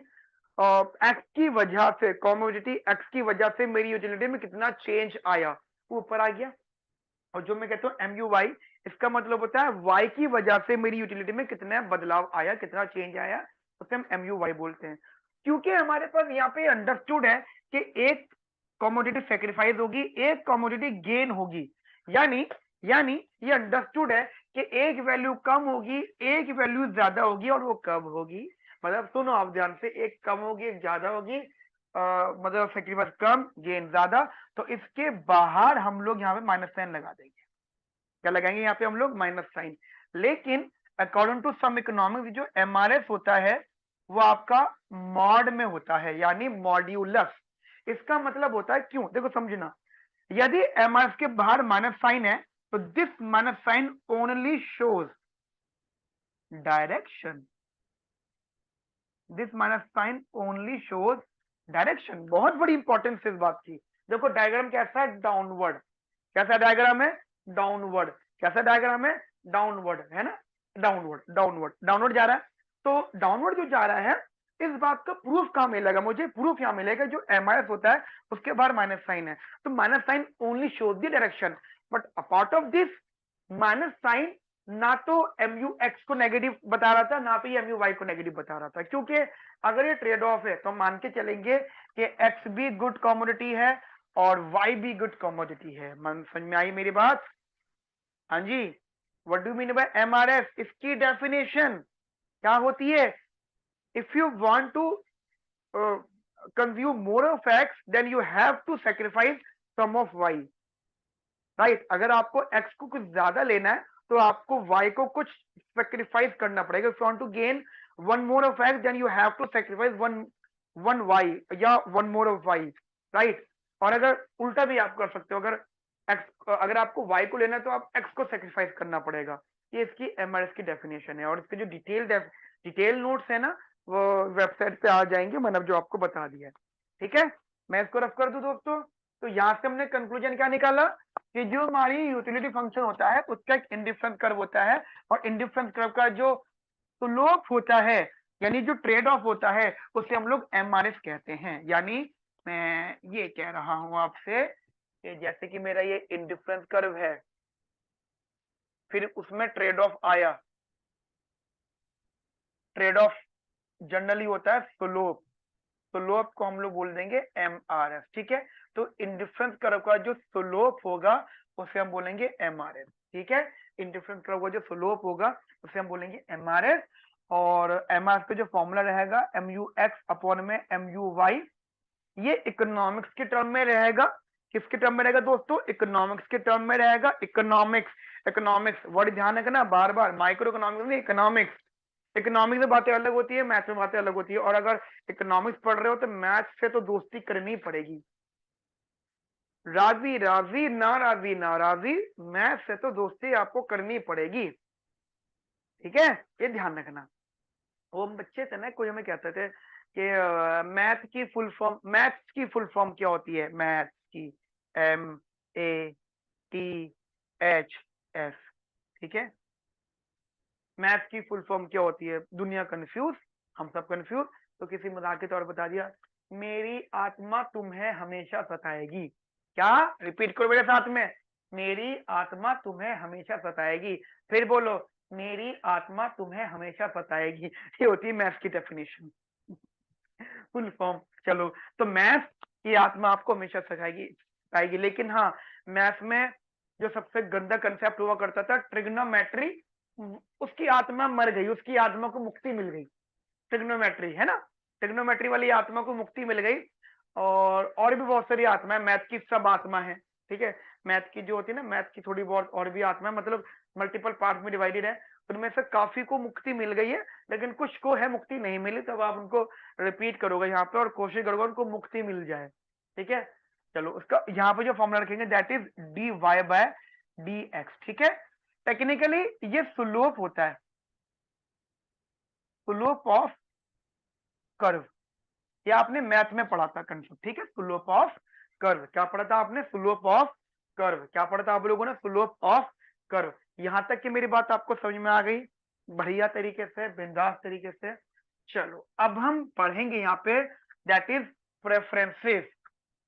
A: एक्स की वजह से, कॉमोडिटी एक्स की वजह से मेरी यूटिलिटी में कितना चेंज आया, वो ऊपर आ गया। और जो मैं कहता हूँ एम यू वाई, इसका मतलब होता है वाई की वजह से मेरी यूटिलिटी में कितना बदलाव आया, कितना चेंज आया, उसे हम एम यू वाई बोलते हैं। क्योंकि हमारे पास यहाँ पे अंडरस्टूड है कि एक कॉमोडिटी सेक्रीफाइस होगी, एक कॉमोडिटी गेन होगी। यानी यानी ये अंडरस्टूड है कि एक वैल्यू कम होगी, एक वैल्यू ज्यादा होगी, और वो कब होगी? मतलब सुनो आप ध्यान से, एक कम होगी एक ज्यादा होगी, मतलब सेक्रीफाइस कम गेन ज्यादा। तो इसके बाहर हम लोग यहाँ पे माइनस साइन लगा देंगे। क्या लगाएंगे यहाँ पे हम लोग? Minus sign. लेकिन अकॉर्डिंग टू सम इकोनॉमिक्स जो एमआरएस होता है वो आपका मॉड में होता है, यानी मॉड्यूलस। इसका मतलब होता है, क्यों देखो समझना, यदि एमआरएस के बाहर माइनस साइन है तो this minus sign only shows direction. This minus sign only shows direction. बहुत बड़ी इंपॉर्टेंस इस बात की। देखो डायग्राम कैसा है? डाउनवर्ड। कैसा डायग्राम है? डाउनवर्ड। कैसा डायग्राम है? डाउनवर्ड, है ना? डाउनवर्ड डाउनवर्ड डाउनवर्ड जा रहा है। तो डाउनवर्ड जो जा रहा है, इस बात का प्रूफ कहां मिलेगा मुझे? प्रूफ यहां मिलेगा जो एमआरएस होता है उसके बाहर माइनस साइन है, तो minus sign only shows the direction. But apart of this, minus sign ना तो एम यू एक्स को नेगेटिव बता रहा था, ना तो ये एम यू वाई को नेगेटिव बता रहा था। क्योंकि अगर ये ट्रेड ऑफ है तो मान के चलेंगे कि एक्स भी गुड कमोडिटी है और वाई भी गुड कमोडिटी है। मन समझ में आई मेरी बात? हाँ जी। What do mean by MRS? इसकी डेफिनेशन क्या होती है? If you want to consume more of x, then you have to sacrifice some of y, right. अगर आपको x को कुछ ज्यादा लेना है तो आपको y को कुछ सेक्रीफाइस करना पड़ेगा। If you want to gain one more of x, then you have to sacrifice one one y या one more of y, right. और अगर उल्टा भी आप कर सकते हो, अगर आपको y को लेना है तो आप x को सेक्रीफाइस करना पड़ेगा। ये इसकी एमआरएस की डेफिनेशन है, और इसके जो डिटेल नोट्स है ना, वो वेबसाइट पे आ जाएंगे, मैंने जो आपको बता दिया है। ठीक है, मैं इसको रफ कर दूं दोस्तों। तो यहां से हमने कंक्लूजन क्या निकाला कि जो हमारी यूटिलिटी फंक्शन होता है उसका एक इंडिफरेंस कर्व होता है, और इंडिफरेंस कर्व का जो स्लोप होता है, यानी जो ट्रेड ऑफ होता है, उसे हम लोग एमआरएस कहते हैं। यानी मैं ये कह रहा हूं आपसे कि जैसे कि मेरा ये इंडिफरेंस कर्व है, फिर उसमें ट्रेड ऑफ आया। ट्रेड ऑफ जनरली होता है स्लोप, स्लोप को हम लोग बोल देंगे एमआरएस। ठीक है, तो इंडिफरेंस कर्व का जो स्लोप होगा उसे हम बोलेंगे एमआरएस। ठीक है, इंडिफरेंस कर्व का जो स्लोप होगा उसे हम बोलेंगे एमआरएस। और एमआरएस का जो फॉर्मूला रहेगा mu x अपॉन में mu y, ये इकोनॉमिक्स के टर्म में रहेगा। किसके टर्म में रहेगा दोस्तों? इकोनॉमिक्स के टर्म में रहेगा। इकोनॉमिक्स, इकोनॉमिक्स वर्ड ध्यान रखना बार बार, माइक्रो इकोनॉमिक्स नहीं, इकोनॉमिक्स। इकोनॉमिक्स में बातें अलग होती है, मैथ्स में बातें अलग होती है, और अगर इकोनॉमिक्स पढ़ रहे हो तो मैथ्स से तो दोस्ती करनी पड़ेगी। राजी राजी नाराजी नाराजी, मैथ्स से तो दोस्ती आपको करनी पड़ेगी। ठीक है, ये ध्यान रखना। वो हम बच्चे थे ना, कोई हमें कहते थे कि मैथ की फुल फॉर्म, मैथ्स की फुल फॉर्म क्या होती है? मैथ्स की MATHS। ठीक है, मैथ्स की फुल फॉर्म क्या होती है? दुनिया कंफ्यूज, हम सब कंफ्यूज, तो किसी मजाक के तौर पर बता दिया, मेरी आत्मा तुम्हें हमेशा सताएगी। क्या? रिपीट करो मेरे साथ में, मेरी आत्मा तुम्हें हमेशा सताएगी। फिर बोलो, मेरी आत्मा तुम्हें हमेशा सताएगी। ये होती है मैथ्स की डेफिनेशन, फुल फॉर्म। चलो, तो मैथ्स की आत्मा आपको हमेशा सताएगी आएगी। लेकिन हाँ, मैथ्स में जो सबसे गंदा कंसेप्ट हुआ करता था, ट्रिग्नोमेट्री, उसकी आत्मा मर गई, उसकी आत्मा को मुक्ति मिल गई। ट्रिग्नोमेट्री है ना, ट्रिग्नोमेट्री वाली आत्मा को मुक्ति मिल गई। और भी बहुत सारी आत्मा है, मैथ की सब आत्मा है। ठीक है, मैथ की जो होती है ना, मैथ की थोड़ी बहुत और भी आत्मा है, मतलब मल्टीपल पार्ट में डिवाइडेड है। उनमें से काफी को मुक्ति मिल गई है, लेकिन कुछ को है मुक्ति नहीं मिली। तब आप उनको रिपीट करोगे यहाँ पे और कोशिश करोगे उनको मुक्ति मिल जाए। ठीक है, चलो, उसका यहाँ पे जो फॉर्मूला रखेंगे दैट इज dy/dx। ठीक है, टेक्निकली ये स्लोप होता है, स्लोप ऑफ कर्व। ये आपने मैथ में पढ़ा था कंसेप्ट। ठीक है, स्लोप ऑफ कर्व क्या पढ़ा था आपने? स्लोप ऑफ कर्व क्या पढ़ा था आप लोगों ने? Slope of curve. यहां तक कि मेरी बात आपको समझ में आ गई बढ़िया तरीके से, बिंदास तरीके से। चलो, अब हम पढ़ेंगे यहाँ पे दैट इज प्रेफरेंसेस।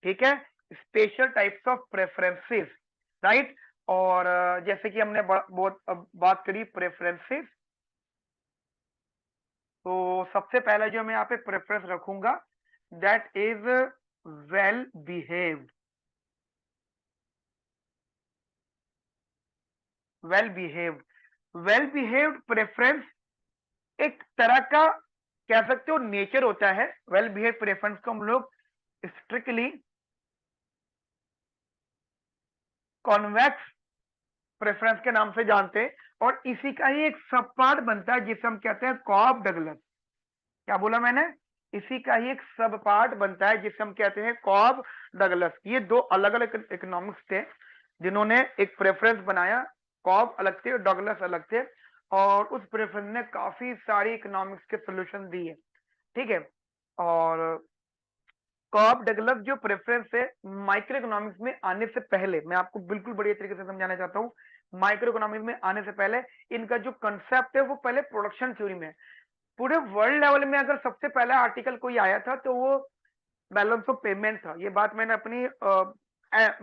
A: ठीक है, special types of preferences, right. और जैसे कि हमने बहुत बात करी प्रेफरेंसेस, तो सबसे पहला जो मैं यहाँ पे प्रेफरेंस रखूंगा that is well behaved. Well behaved, well behaved preference एक तरह का कह सकते हो नेचर होता है। वेल बिहेव प्रेफरेंस को हम लोग स्ट्रिक्टली कॉन्वेक्स प्रेफरेंस के नाम से जानते हैं, और इसी का ही एक सब पार्ट बनता है जिसे हम कहते हैं कॉब डगलस। क्या बोला मैंने? इसी का ही एक सब पार्ट बनता है जिसे हम कहते हैं कॉब डगलस। ये दो अलग अलग इकोनॉमिक्स थे जिन्होंने एक प्रेफरेंस बनाया। कॉब अलग थे, डगलस अलग थे, और उस प्रेफरेंस ने काफी सारी इकोनॉमिक्स के सोल्यूशन दिए। ठीक है, और कॉब डगलस जो प्रेफरेंस है माइक्रो इकोनॉमिक्स में आने से पहले, मैं आपको बिल्कुल बढ़िया तरीके से समझाना चाहता हूँ। माइक्रो इकोनॉमिक्स में आने से पहले इनका जो कंसेप्ट है वो पहले प्रोडक्शन थ्योरी में, पूरे वर्ल्ड लेवल में अगर सबसे पहला आर्टिकल कोई आया था तो वो बैलेंस ऑफ पेमेंट था। ये बात मैंने अपनी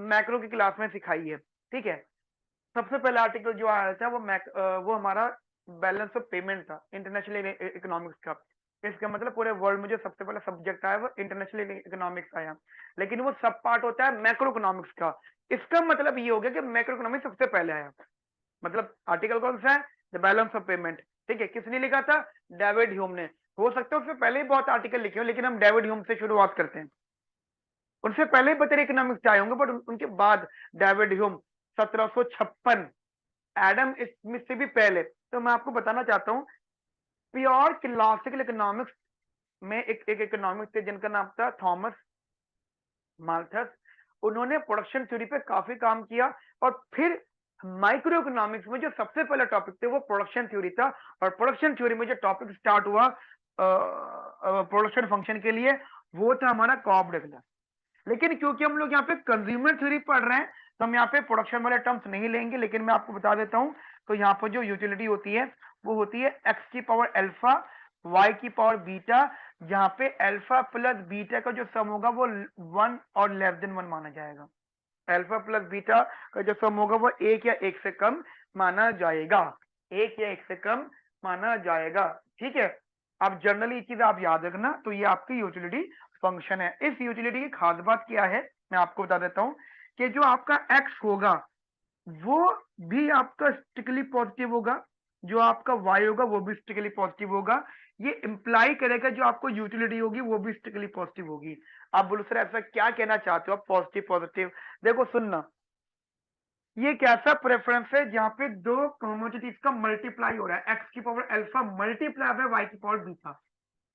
A: मैक्रो की क्लास में सिखाई है। ठीक है, सबसे पहला आर्टिकल जो आया था वो हमारा बैलेंस ऑफ पेमेंट था, इंटरनेशनल इकोनॉमिक्स का। इसका मतलब पूरे वर्ल्ड में जो सबसे पहला सब्जेक्ट आया वो इंटरनेशनल इकोनॉमिक्स आया, लेकिन वो सब पार्ट होता है मैक्रो इकोनॉमिक्स का। इसका मतलब ये हो गया कि मैक्रो इकोनॉमिक्स सबसे पहले आया। मतलब आर्टिकल कौन सा है? The balance of payment. ठीक है, किसने लिखा था? डेविड ह्यूम ने। हो सकता है उससे पहले ही बहुत आर्टिकल लिखे हो, लेकिन हम डेविड ह्यूम से शुरुआत करते हैं। उनसे पहले ही बतेरे इकोनॉमिक्स आए होंगे, बट उनके बाद डेविड ह्यूम 1756, एडम स्मिथ से भी पहले। तो मैं आपको बताना चाहता हूँ, प्योर क्लासिकल इकोनॉमिक्स में एक इकोनॉमिक्स थे जिनका नाम था थॉमस माल्थस। उन्होंने प्रोडक्शन थ्योरी पे काफी काम किया, और फिर माइक्रो इकोनॉमिक्स में जो सबसे पहला टॉपिक थे वो प्रोडक्शन थ्योरी था। और प्रोडक्शन थ्योरी में जो टॉपिक स्टार्ट हुआ प्रोडक्शन फंक्शन के लिए, वो था हमारा कॉब डगलस। लेकिन क्योंकि हम लोग यहाँ पे कंज्यूमर थ्योरी पढ़ रहे हैं, तो हम यहाँ पे प्रोडक्शन वाले टर्म्स नहीं लेंगे, लेकिन मैं आपको बता देता हूँ। तो यहाँ पर जो यूटिलिटी होती है वो होती है एक्स की पावर अल्फा, वाई की पावर बीटा, जहाँ पे अल्फा प्लस बीटा का जो सम होगा वो 1 और लेस देन 1 माना जाएगा। अल्फा प्लस बीटा का जो सम होगा वो 1 या 1 से कम माना जाएगा, 1 या 1 से कम माना जाएगा। ठीक है, अब जनरली चीज आप याद रखना। तो ये आपकी यूटिलिटी फंक्शन है। इस यूटिलिटी की खास बात क्या है, मैं आपको बता देता हूं, कि जो आपका एक्स होगा वो भी आपका स्ट्रिक्टली पॉजिटिव होगा, जो आपका वाई होगा वो भी स्ट्रिक्टली पॉजिटिव होगा। ये इंप्लाई करेगा जो आपको यूटिलिटी होगी वो भी स्ट्रिक्टली पॉजिटिव होगी। आप बोलो सर ऐसा क्या कहना चाहते हो आप, पॉजिटिव पॉजिटिव? देखो सुनना, ये एक ऐसा प्रेफरेंस है जहां पे दो कमोडिटीज का मल्टीप्लाई हो रहा है, एक्स की power alpha multiply by Y की पावर बीटा।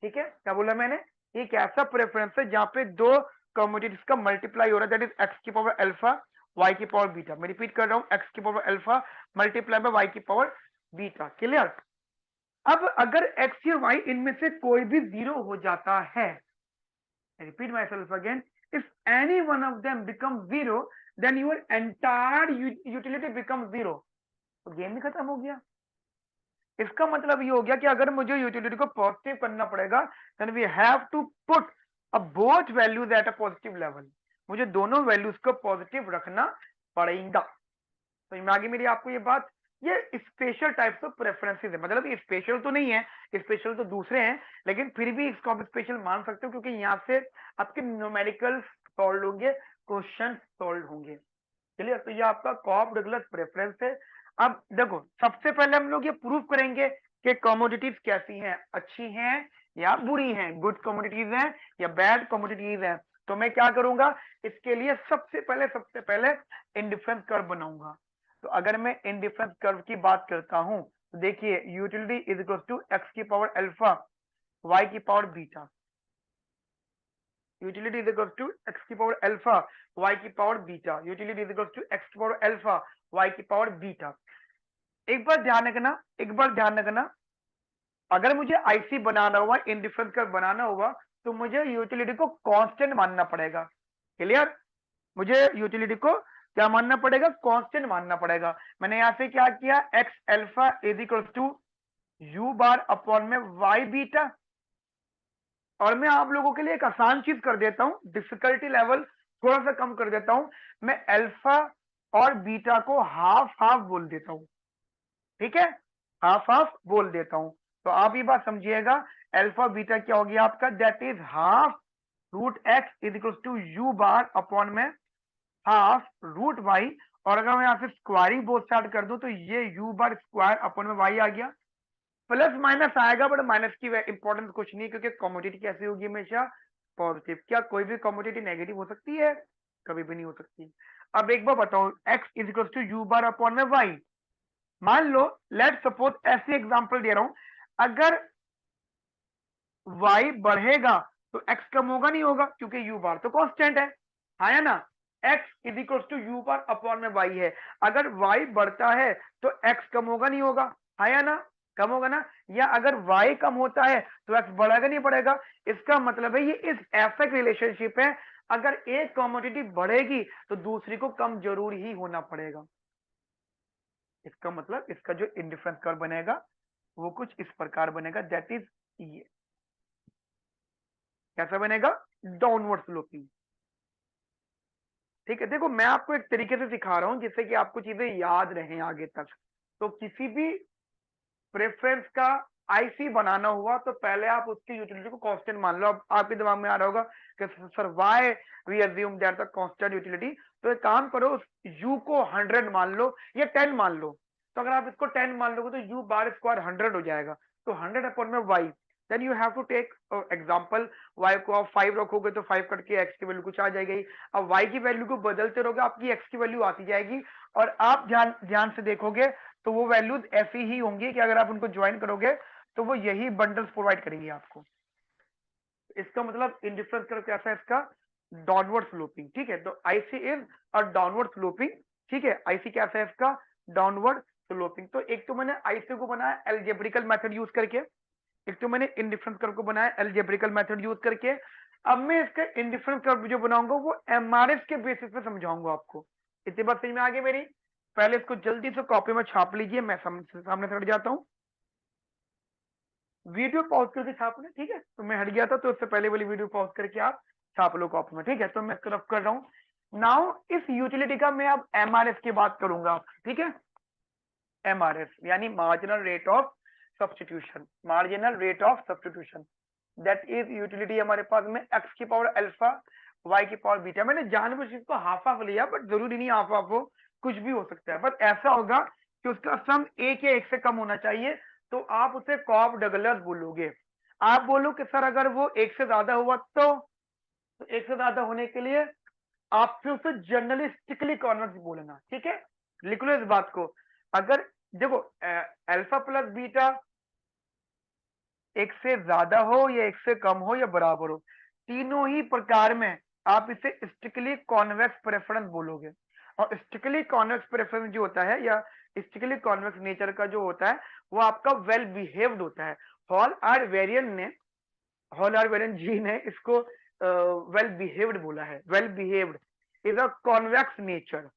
A: ठीक है, क्या बोला मैंने? एक ऐसा प्रेफरेंस है जहां पे दो कमोडिटीज का मल्टीप्लाई हो रहा है, दैट इज एक्स की पावर अल्फा वाई की पावर बीटा। मैं रिपीट कर रहा हूं, एक्स की power alpha multiply by Y की पावर बीटा। क्लियर? अब अगर एक्स या वाई इनमें से कोई भी जीरो हो जाता है, repeat myself again, if any one of them becomes zero, then your entire utility becomes zero। तो गेम ही खत्म हो गया। इसका मतलब ये हो गया कि अगर मुझे यूटिलिटी को पॉजिटिव करना पड़ेगा, then we have to put a both values at a positive level. मुझे दोनों वैल्यूज को पॉजिटिव रखना पड़ेगा। तो आगे मेरी आपको ये बात, ये स्पेशल टाइप्स ऑफ प्रेफरेंसेस है, मतलब ये स्पेशल तो नहीं है, स्पेशल तो दूसरे हैं, लेकिन फिर भी इसको आप स्पेशल मान सकते हो, क्योंकि यहाँ से आपके न्यूमेरिकल सॉल्व होंगे, क्वेश्चन सॉल्व होंगे। चलिए, तो ये आपका कॉब डगलस प्रेफरेंस है। अब देखो, सबसे पहले हम लोग ये प्रूव करेंगे कि कमोडिटीज कैसी हैं, अच्छी हैं या बुरी हैं, गुड कमोडिटीज हैं या बैड कमोडिटीज हैं। तो मैं क्या करूंगा, इसके लिए सबसे पहले इंडिफरेंस कर्व बनाऊंगा। तो अगर मैं इंडिफरेंस कर्व की बात करता हूं, तो देखिए utility is equal to X की पावर अल्फा वाई की power beta. Utility is equal to X की पावर अल्फा वाई की power beta. Utility is equal to X की पावर अल्फा वाई की पावर बीटा। एक बार ध्यान रखना, अगर मुझे आईसी बनाना हुआ, इंडिफरेंस कर्व बनाना हुआ, तो मुझे यूटिलिटी को कांस्टेंट मानना पड़ेगा। क्लियर? मुझे यूटिलिटी को क्या मानना पड़ेगा? कांस्टेंट मानना पड़ेगा। मैंने यहां से क्या किया, X alpha is equal to U bar upon में वाई बीटा। और मैं आप लोगों के लिए एक आसान चीज कर देता हूं, डिफिकल्टी लेवल थोड़ा सा कम कर देता हूं, मैं अल्फा और बीटा को हाफ हाफ बोल देता हूं। ठीक है, हाफ हाफ बोल देता हूं। तो आप ये बात समझिएगा, अल्फा बीटा क्या हो गया आपका, that is half root X is equal to U bar upon में हाफ रूट वाई। और अगर मैं यहां से स्क्वायरिंग बोथ साइड कर दूं, तो ये यू बार स्क्वायर अपॉन में वाई आ गया। प्लस माइनस आएगा, बट माइनस की इंपॉर्टेंस कुछ नहीं, क्योंकि कमोडिटी कैसी होगी, हमेशा पॉजिटिव। क्या कोई भी कमोडिटी नेगेटिव हो सकती है? कभी भी नहीं हो सकती। अब एक बार बताओ, X is equal to U bar upon में वाई। मान लो, लेट सपोज, ऐसे एग्जांपल दे रहा हूं, अगर y बढ़ेगा तो x कम होगा नहीं होगा, क्योंकि u बार तो कांस्टेंट है ना? x is equal to U bar upon में y है। अगर y बढ़ता है तो x कम होगा नहीं होगा, है ना? कम होगा ना? या अगर y कम होता है तो x बढ़ेगा नहीं बढ़ेगा? इसका मतलब है ये इस ऐसा रिलेशनशिप है, अगर एक कमोडिटी बढ़ेगी तो दूसरी को कम जरूर ही होना पड़ेगा। इसका मतलब इसका जो इंडिफरेंस कर्व बनेगा वो कुछ इस प्रकार बनेगा, दैट इज ये कैसा बनेगा, डाउनवर्ड स्लोपिंग। ठीक है, देखो मैं आपको एक तरीके से सिखा रहा हूं जिससे कि आपको चीजें याद रहें आगे तक। तो किसी भी प्रेफरेंस का आईसी बनाना हुआ तो पहले आप उसकी यूटिलिटी को कांस्टेंट मान लो। अब आपके दिमाग में आ रहा होगा कि sir why we assume that the constant utility. तो एक काम करो, उस यू को 100 मान लो या 10 मान लो। तो अगर आप इसको 10 मान लोगे तो यू बार स्क्वायर 100 हो जाएगा। तो 100 अपॉन में Y, then you have to take example, y को आप 5 रखोगे तो 5 कट के x की वैल्यू कुछ आ जाएगी। अब y की वैल्यू को बदलते रहोगे, आपकी x की वैल्यू आती जाएगी, और आप ध्यान ध्यान से देखोगे तो वो वैल्यूज ऐसी ही होंगी कि अगर आप उनको ज्वाइन करोगे तो वो यही बंडल्स प्रोवाइड करेंगे आपको। इसका मतलब इंडिफरेंस कर्व कैसा है इसका, डाउनवर्ड स्लोपिंग, ठीक है। तो IC is a downward sloping, ठीक है। आईसी कैसा है इसका, डाउनवर्ड स्लोपिंग। तो एक तो मैंने आईसी को बनाया एल्जेब्रिकल मेथड यूज करके, एक तो मैंने इंडिफरेंस कर्व को बनाया एल्जेब्रिकल मेथड यूज करके। अब मैं इसका इंडिफरेंस कर्व जो बनाऊंगा वो एमआरएफ के बेसिस पे समझाऊंगा आपको। इतनी बात समझ में आ गई मेरी। पहले इसको जल्दी से कॉपी में छाप लीजिए, मैं सामने से हट जाता हूँ, वीडियो पॉज करके छाप लें, ठीक है। तो मैं हट गया था, तो उससे पहले वाली वीडियो पॉज करके आप छाप लो कॉपी में, ठीक है। तो मैं रफ कर रहा हूँ नाउ। इस यूटिलिटी का मैं अब एमआरएफ की बात करूंगा, ठीक है। एमआरएफ यानी marginal rate of substitution, marginal rate of substitution, that is utility हमारे पास में एक्स की पावर अल्फा, वाई की पावर बीटा। मैंने जानबूझ इसको हाफ हाफ लिया, बट जरूरी नहीं हाफ हाफ हो, कुछ भी हो सकता है। बट ऐसा होगा कि उसका सम एक या एक से कम होना चाहिए, तो आप उसे कॉफ डगलस बोलोगे। आप बोलो कि सर अगर वो एक से ज्यादा हुआ तो एक से ज्यादा होने के लिए आप फिर उसे जर्नलिस्टिकली कॉन्वेक्स बोलना, ठीक है। लिख लो इस बात को। अगर देखो अल्फा प्लस बीटा एक से ज्यादा हो या एक से कम हो या बराबर हो, तीनों ही प्रकार में आप इसे स्ट्रिक्टली कॉन्वेक्स प्रेफरेंस बोलोगे। और स्ट्रिक्टली कॉन्वेक्स प्रेफरेंस जो होता है या स्ट्रिक्टली कॉन्वेक्स नेचर का जो होता है वो आपका वेल बिहेव्ड होता है। हॉल आर वेरियन ने, हॉल आर वेरियन जी ने इसको वेल बिहेव्ड बोला है। Well behaved is a convex nature.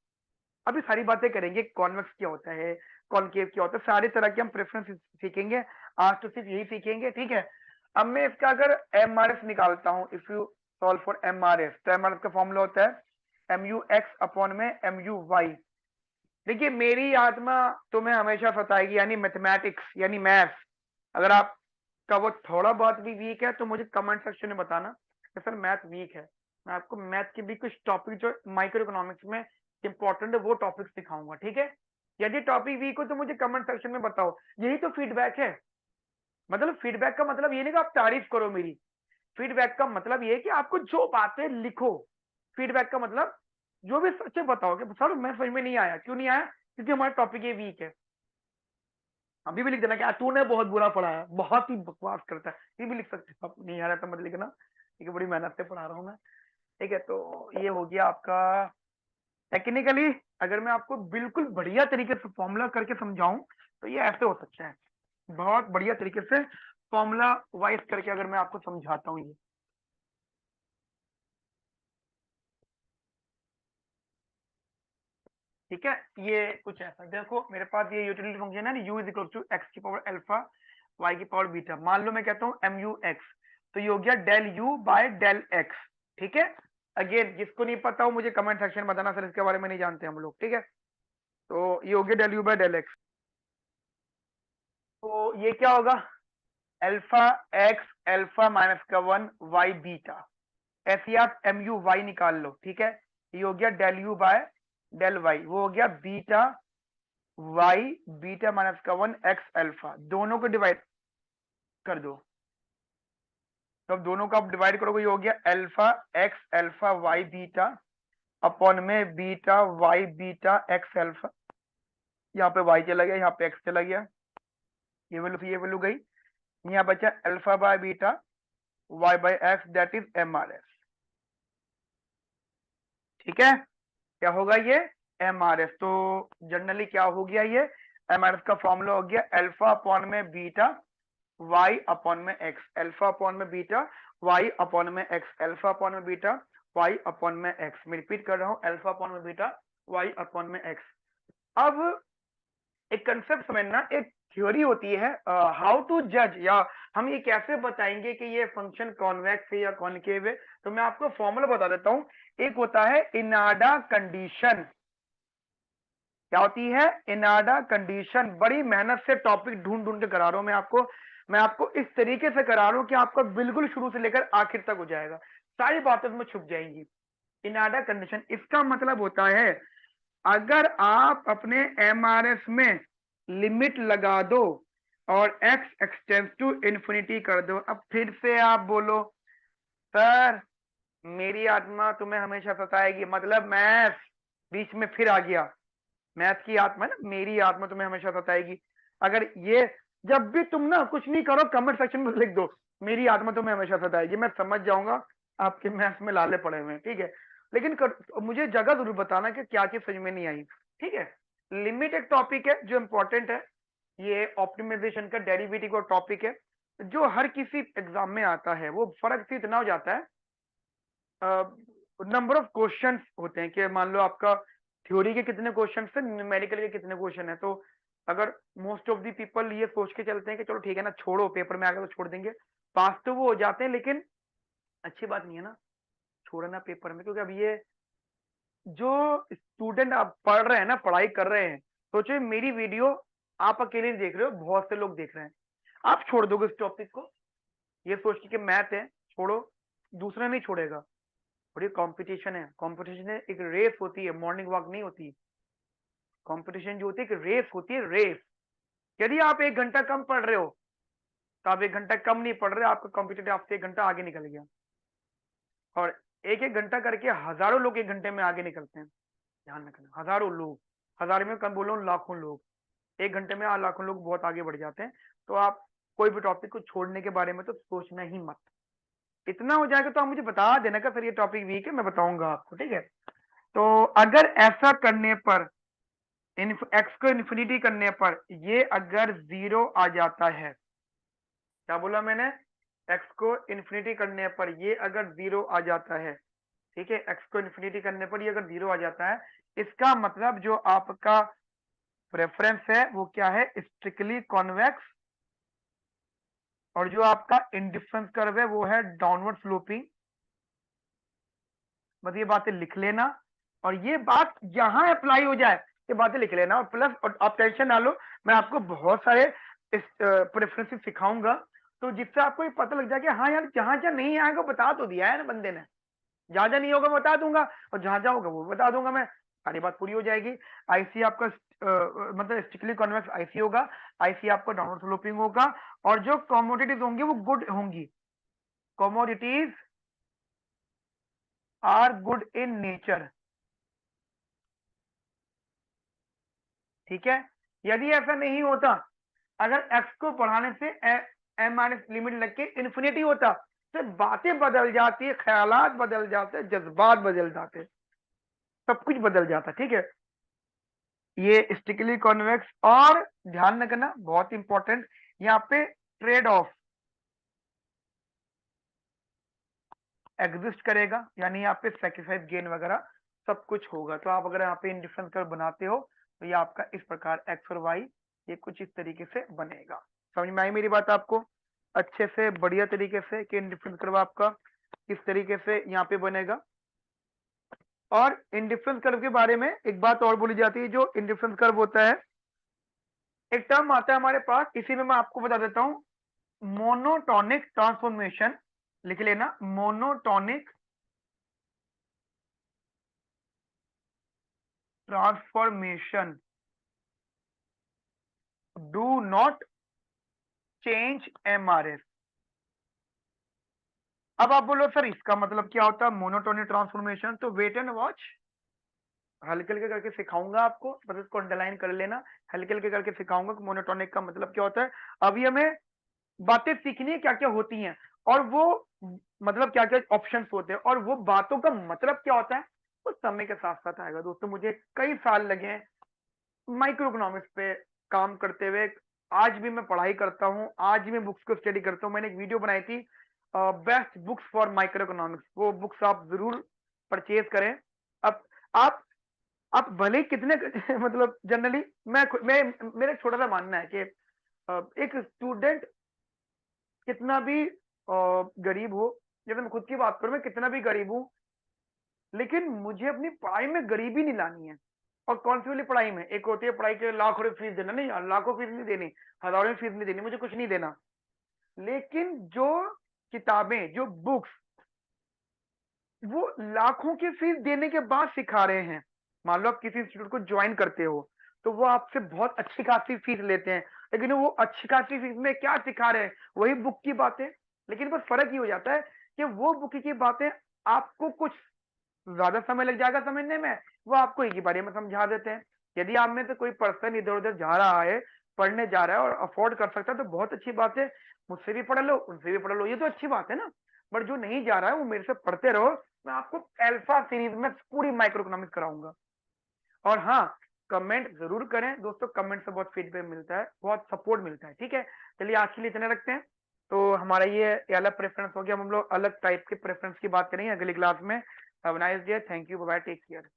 A: अभी सारी बातें करेंगे, कॉन्वेक्स क्या होता है, कॉनकेव क्या होता है, सारी तरह के हम प्रेफरेंस सीखेंगे। आज तो सिर्फ यही सीखेंगे, ठीक है। अब मैं इसका अगर एमआरएफ निकालता हूं, if you solve for MRF, तो एमआरएफ का फॉर्मूला होता है एम यू एक्स अपॉन में एम यू वाई। देखिए मेरी आत्मा तुम्हें हमेशा सताएगी, यानी मैथमेटिक्स यानी मैथ्स। अगर आपका वो थोड़ा बहुत भी वीक है तो मुझे कमेंट सेक्शन में बताना कि सर मैथ वीक है। मैं आपको मैथ के भी कुछ टॉपिक जो माइक्रो इकोनॉमिक्स में इंपॉर्टेंट है वो टॉपिक सिखाऊंगा, ठीक है। यदि टॉपिक वीक हो तो मुझे कमेंट सेक्शन में बताओ, यही तो फीडबैक है। मतलब फीडबैक का मतलब ये नहीं कि आप तारीफ करो मेरी, फीडबैक का मतलब ये है कि आपको जो बातें लिखो। फीडबैक का मतलब जो भी सच बताओ कि सर मैं समझ में नहीं आया, क्यों नहीं आया, क्योंकि हमारा टॉपिक ये वीक है। अभी भी लिख देना कि तूने बहुत बुरा पढ़ाया, बहुत ही बकवास करता है, ये भी लिख सकते हो आप, नहीं आ रहा तो मत लिखना, ठीक है। बड़ी मेहनत से पढ़ा रहा हूँ मैं, ठीक है। तो ये हो गया आपका टेक्निकली। अगर मैं आपको बिल्कुल बढ़िया तरीके से फॉर्मूला करके समझाऊं तो ये ऐसे हो सकता है, बहुत बढ़िया तरीके से फॉर्मूला वाइज करके अगर मैं आपको समझाता हूँ ये, ठीक है। ये कुछ ऐसा देखो, मेरे पास ये यूटिलिटी फंक्शन है ना, U is equal to X की पावर अल्फा वाई की पावर बीटा। मान लो मैं कहता हूँ एम यू एक्स, तो ये हो गया del U by del X, ठीक है। अगेन जिसको नहीं पता हो मुझे कमेंट सेक्शन में बताना, सर इसके बारे में नहीं जानते हम लोग, ठीक है। तो ये हो गया del U by del X. तो ये क्या होगा, अल्फा एक्स अल्फा माइनस का 1 वाई बीटा। ऐसे आप एम यू वाई निकाल लो, ठीक है। ये हो गया del U by del Y, वो हो गया बीटा वाई बीटा माइनस का 1 एक्स अल्फा। दोनों को डिवाइड कर दो, तो अब दोनों को आप डिवाइड करोगे, ये हो गया alpha X alpha Y beta upon में beta Y beta X alpha. यहाँ पे वाई चला गया, यहाँ पे एक्स चला गया, ये वैल्यू गई, यहाँ बचा alpha by beta Y by X, that is M R S, ठीक है। क्या होगा ये, एम आर एस। तो जनरली क्या हो गया ये, एम आर एस का फॉर्मूला हो गया अल्फा अपॉन में बीटा वाई अपॉन में एक्स, अल्फा अपॉन में बीटा वाई अपॉन में एक्स, अल्फा अपॉन में बीटा वाई अपॉन में एक्स। मैं रिपीट कर रहा हूं, अल्फा अपॉन में बीटा वाई अपॉन में एक्स। अब एक कंसेप्ट समझना, एक थ्योरी होती है हाउ टू जज, या हम ये कैसे बताएंगे कि ये फंक्शन कॉन्वेक्स है या कॉनकेव है। तो मैं आपको फॉर्मूला बता देता हूं। एक होता है इनाडा कंडीशन। क्या होती है, इनाडा कंडीशन। बड़ी मेहनत से टॉपिक ढूंढ ढूंढ के करा रहा हूं मैं आपको इस तरीके से करा रहा हूं कि आपका बिल्कुल शुरू से लेकर आखिर तक हो जाएगा, सारी बातें में छुप जाएंगी। इनाडा कंडीशन इसका मतलब होता है, अगर आप अपने एमआरएस में लिमिट लगा दो और x एक्सटेंस टू इन्फिनिटी कर दो। अब फिर से आप बोलो सर मेरी आत्मा तुम्हें हमेशा सताएगी, मतलब मैथ बीच में फिर आ गया। मैथ की आत्मा ना, मेरी आत्मा तुम्हें हमेशा सताएगी। अगर ये जब भी तुम ना कुछ नहीं करो कमेंट सेक्शन में लिख दो मेरी आत्मा तुम्हें हमेशा सताएगी, मैं समझ जाऊंगा आपके मैथ्स में लाले पड़े हुए हैं, ठीक है। लेकिन मुझे जगह जरूर बताना कि क्या चीज समझ में नहीं आई, ठीक है। लिमिट एक टॉपिक है जो इंपॉर्टेंट है, ये ऑप्टिमाइजेशन का डेरिवेटिव का टॉपिक है जो हर किसी एग्जाम में आता है। वो फर्क सिर्फ इतना हो जाता है, नंबर ऑफ क्वेश्चंस होते हैं कि मान लो आपका थ्योरी के कितने क्वेश्चन है, न्यूमेरिकल के कितने क्वेश्चन है। तो अगर मोस्ट ऑफ दी पीपल ये सोच के चलते हैं कि चलो ठीक है ना छोड़ो पेपर में आ गया तो छोड़ देंगे, पास तो वो हो जाते हैं, लेकिन अच्छी बात नहीं है ना छोड़ना पेपर में। क्योंकि अब ये जो स्टूडेंट आप पढ़ रहे हैं ना, पढ़ाई कर रहे हैं, सोचो मेरी वीडियो आप अकेले नहीं देख रहे हो, बहुत से लोग देख रहे हैं। आप छोड़ दोगे इस टॉपिक को ये सोच के कि मैथ है छोड़ो, दूसरा नहीं छोड़ेगा। और ये कंपटीशन है, कंपटीशन है, एक रेस होती है, मॉर्निंग वॉक नहीं होती। कंपटीशन जो होती है एक रेस होती है, रेस। यदि आप 1 घंटा कम पढ़ रहे हो तो आप 1 घंटा कम नहीं पढ़ रहे, आपका कॉम्पिटिटर आपसे 1 घंटा आगे निकल गया। और एक एक घंटा करके हजारों लोग 1 घंटे में आगे निकलते हैं, ध्यान रखना। हजारों लोग, हजार में कम बोलो, लाखों लोग 1 घंटे में, लाखों लोग बहुत आगे बढ़ जाते हैं। तो आप कोई भी टॉपिक को छोड़ने के बारे में तो सोचना ही मत। इतना हो जाएगा तो आप मुझे बता देना कि सर ये टॉपिक वीक है, मैं बताऊंगा आपको, ठीक है। तो अगर ऐसा करने पर एक्स को इन्फिनिटी करने पर ये अगर 0 आ जाता है, क्या बोला मैंने, एक्स को इन्फिनिटी करने पर ये अगर 0 आ जाता है, ठीक है, एक्स को इन्फिनिटी करने पर ये अगर 0 आ जाता है, इसका मतलब जो आपका प्रेफरेंस है वो क्या है, स्ट्रिक्टली कॉन्वेक्स। और जो आपका इंडिफरेंस कर्व है वो है डाउनवर्ड स्लोपिंग। बस ये बातें लिख लेना, और ये बात यहां अप्लाई हो जाए ये बातें लिख लेना। और प्लस, और आप टेंशन ना लो, मैं आपको बहुत सारे प्रेफरेंसेस सिखाऊंगा, तो जिससे आपको ये पता लग जाए कि हाँ यार जहां जहां नहीं आएगा बता तो दिया है ना बंदे ने, जहां जहां नहीं होगा बता दूंगा, और जहां जहां होगा वो बता दूंगा मैं, सारी बात पूरी हो जाएगी। आईसी आपका मतलब स्ट्रिक्टली कॉन्वेक्स आईसी होगा, आईसी आपका डाउनवर्ड स्लोपिंग होगा, और जो कमोडिटीज होंगी वो गुड होंगी। Commodities are good in nature, ठीक है। यदि ऐसा नहीं होता, अगर एक्स को बढ़ाने से एम माइनस लिमिट लग के इन्फिनिटी होता, तो बातें बदल जाती है, ख्यालात बदल जाते, जज्बात बदल जाते, सब कुछ बदल जाता, ठीक है। ये स्टिकली कॉन्वेक्स, और ध्यान रखना बहुत इंपॉर्टेंट, यहाँ पे ट्रेड ऑफ एग्जिस्ट करेगा, यानी यहाँ पे सेक्रीफाइस गेन वगैरह सब कुछ होगा। तो आप अगर यहाँ पे इंडिफरेंस कर्व बनाते हो तो ये आपका इस प्रकार एक्स और वाई ये कुछ इस तरीके से बनेगा। समझ में आई मेरी बात आपको अच्छे से, बढ़िया तरीके से, कि इंडिफरेंस कर्व आपका किस तरीके से यहाँ पे बनेगा। और इंडिफरेंस कर्व के बारे में एक बात और बोली जाती है, जो इंडिफरेंस कर्व होता है, एक टर्म आता है हमारे पास, इसी में मैं आपको बता देता हूं, मोनोटोनिक ट्रांसफॉर्मेशन। लिख लेना, monotonic transformation do not change MRS. अब आप बोलो सर इसका मतलब क्या होता है मोनोटोनिक ट्रांसफॉर्मेशन, तो वेट एंड वॉच, हल्के हल्के करके सिखाऊंगा आपको, बस इसको अंडरलाइन कर लेना, हल्के हल्के करके सिखाऊंगा कि मोनोटोनिक का मतलब क्या होता है। अभी हमें बातें सीखनी है क्या क्या होती हैं, और वो मतलब क्या क्या ऑप्शंस होते हैं, और वो बातों का मतलब क्या होता है वो समय के साथ साथ आएगा। दोस्तों मुझे कई साल लगे हैं माइक्रो इकोनॉमिक्स पे काम करते हुए, आज भी मैं पढ़ाई करता हूँ, आज भी मैं बुक्स को स्टडी करता हूँ। मैंने एक वीडियो बनाई थी best books for micro economics, वो बुक्स आप जरूर परचेज करें। अब आप आप भले ही कितने मतलब जनरली मैं मेरा छोटा सा मानना है कि एक स्टूडेंट कितना भी गरीब हो, जैसे मैं खुद की बात करूं, मैं कितना भी गरीब हूं, लेकिन मुझे अपनी पढ़ाई में गरीबी नहीं लानी है। और कौन सी वाली पढ़ाई में, एक होती है पढ़ाई के लाख रुपए फीस देना, नहीं यार लाखों फीस नहीं देनी, हजारों फीस नहीं देनी, मुझे कुछ नहीं देना। लेकिन जो किताबें, जो बुक्स वो लाखों की फीस देने के बाद सिखा रहे हैं, मान लो आप किसी इंस्टीट्यूट को ज्वाइन करते हो तो वो आपसे बहुत अच्छी खासी फीस लेते हैं, लेकिन वो अच्छी खासी फीस में क्या सिखा रहे हैं, वही बुक की बातें। लेकिन बस फर्क ये हो जाता है कि वो बुक की बातें आपको कुछ ज्यादा समय लग जाएगा समझने में, वो आपको एक ही बारे में समझा देते हैं। यदि आप में से कोई पर्सन इधर उधर जा रहा है, पढ़ने जा रहा है और अफोर्ड कर सकता है तो बहुत अच्छी बात है, मुझसे भी पढ़ लो, उनसे भी पढ़ लो, ये तो अच्छी बात है ना। बट जो नहीं जा रहा है वो मेरे से पढ़ते रहो, मैं आपको अल्फा सीरीज में पूरी माइक्रो इकोनॉमिक्स कराऊंगा। और हाँ, कमेंट जरूर करें दोस्तों, कमेंट से बहुत फीडबैक मिलता है, बहुत सपोर्ट मिलता है, ठीक है। चलिए आज के लिए इतने रखते हैं। तो हमारा ये अलग प्रेफरेंस हो गया, हम लोग अलग टाइप के प्रेफरेंस की बात करेंगे अगली क्लास में। Have a nice day, thank you, bye bye, take care.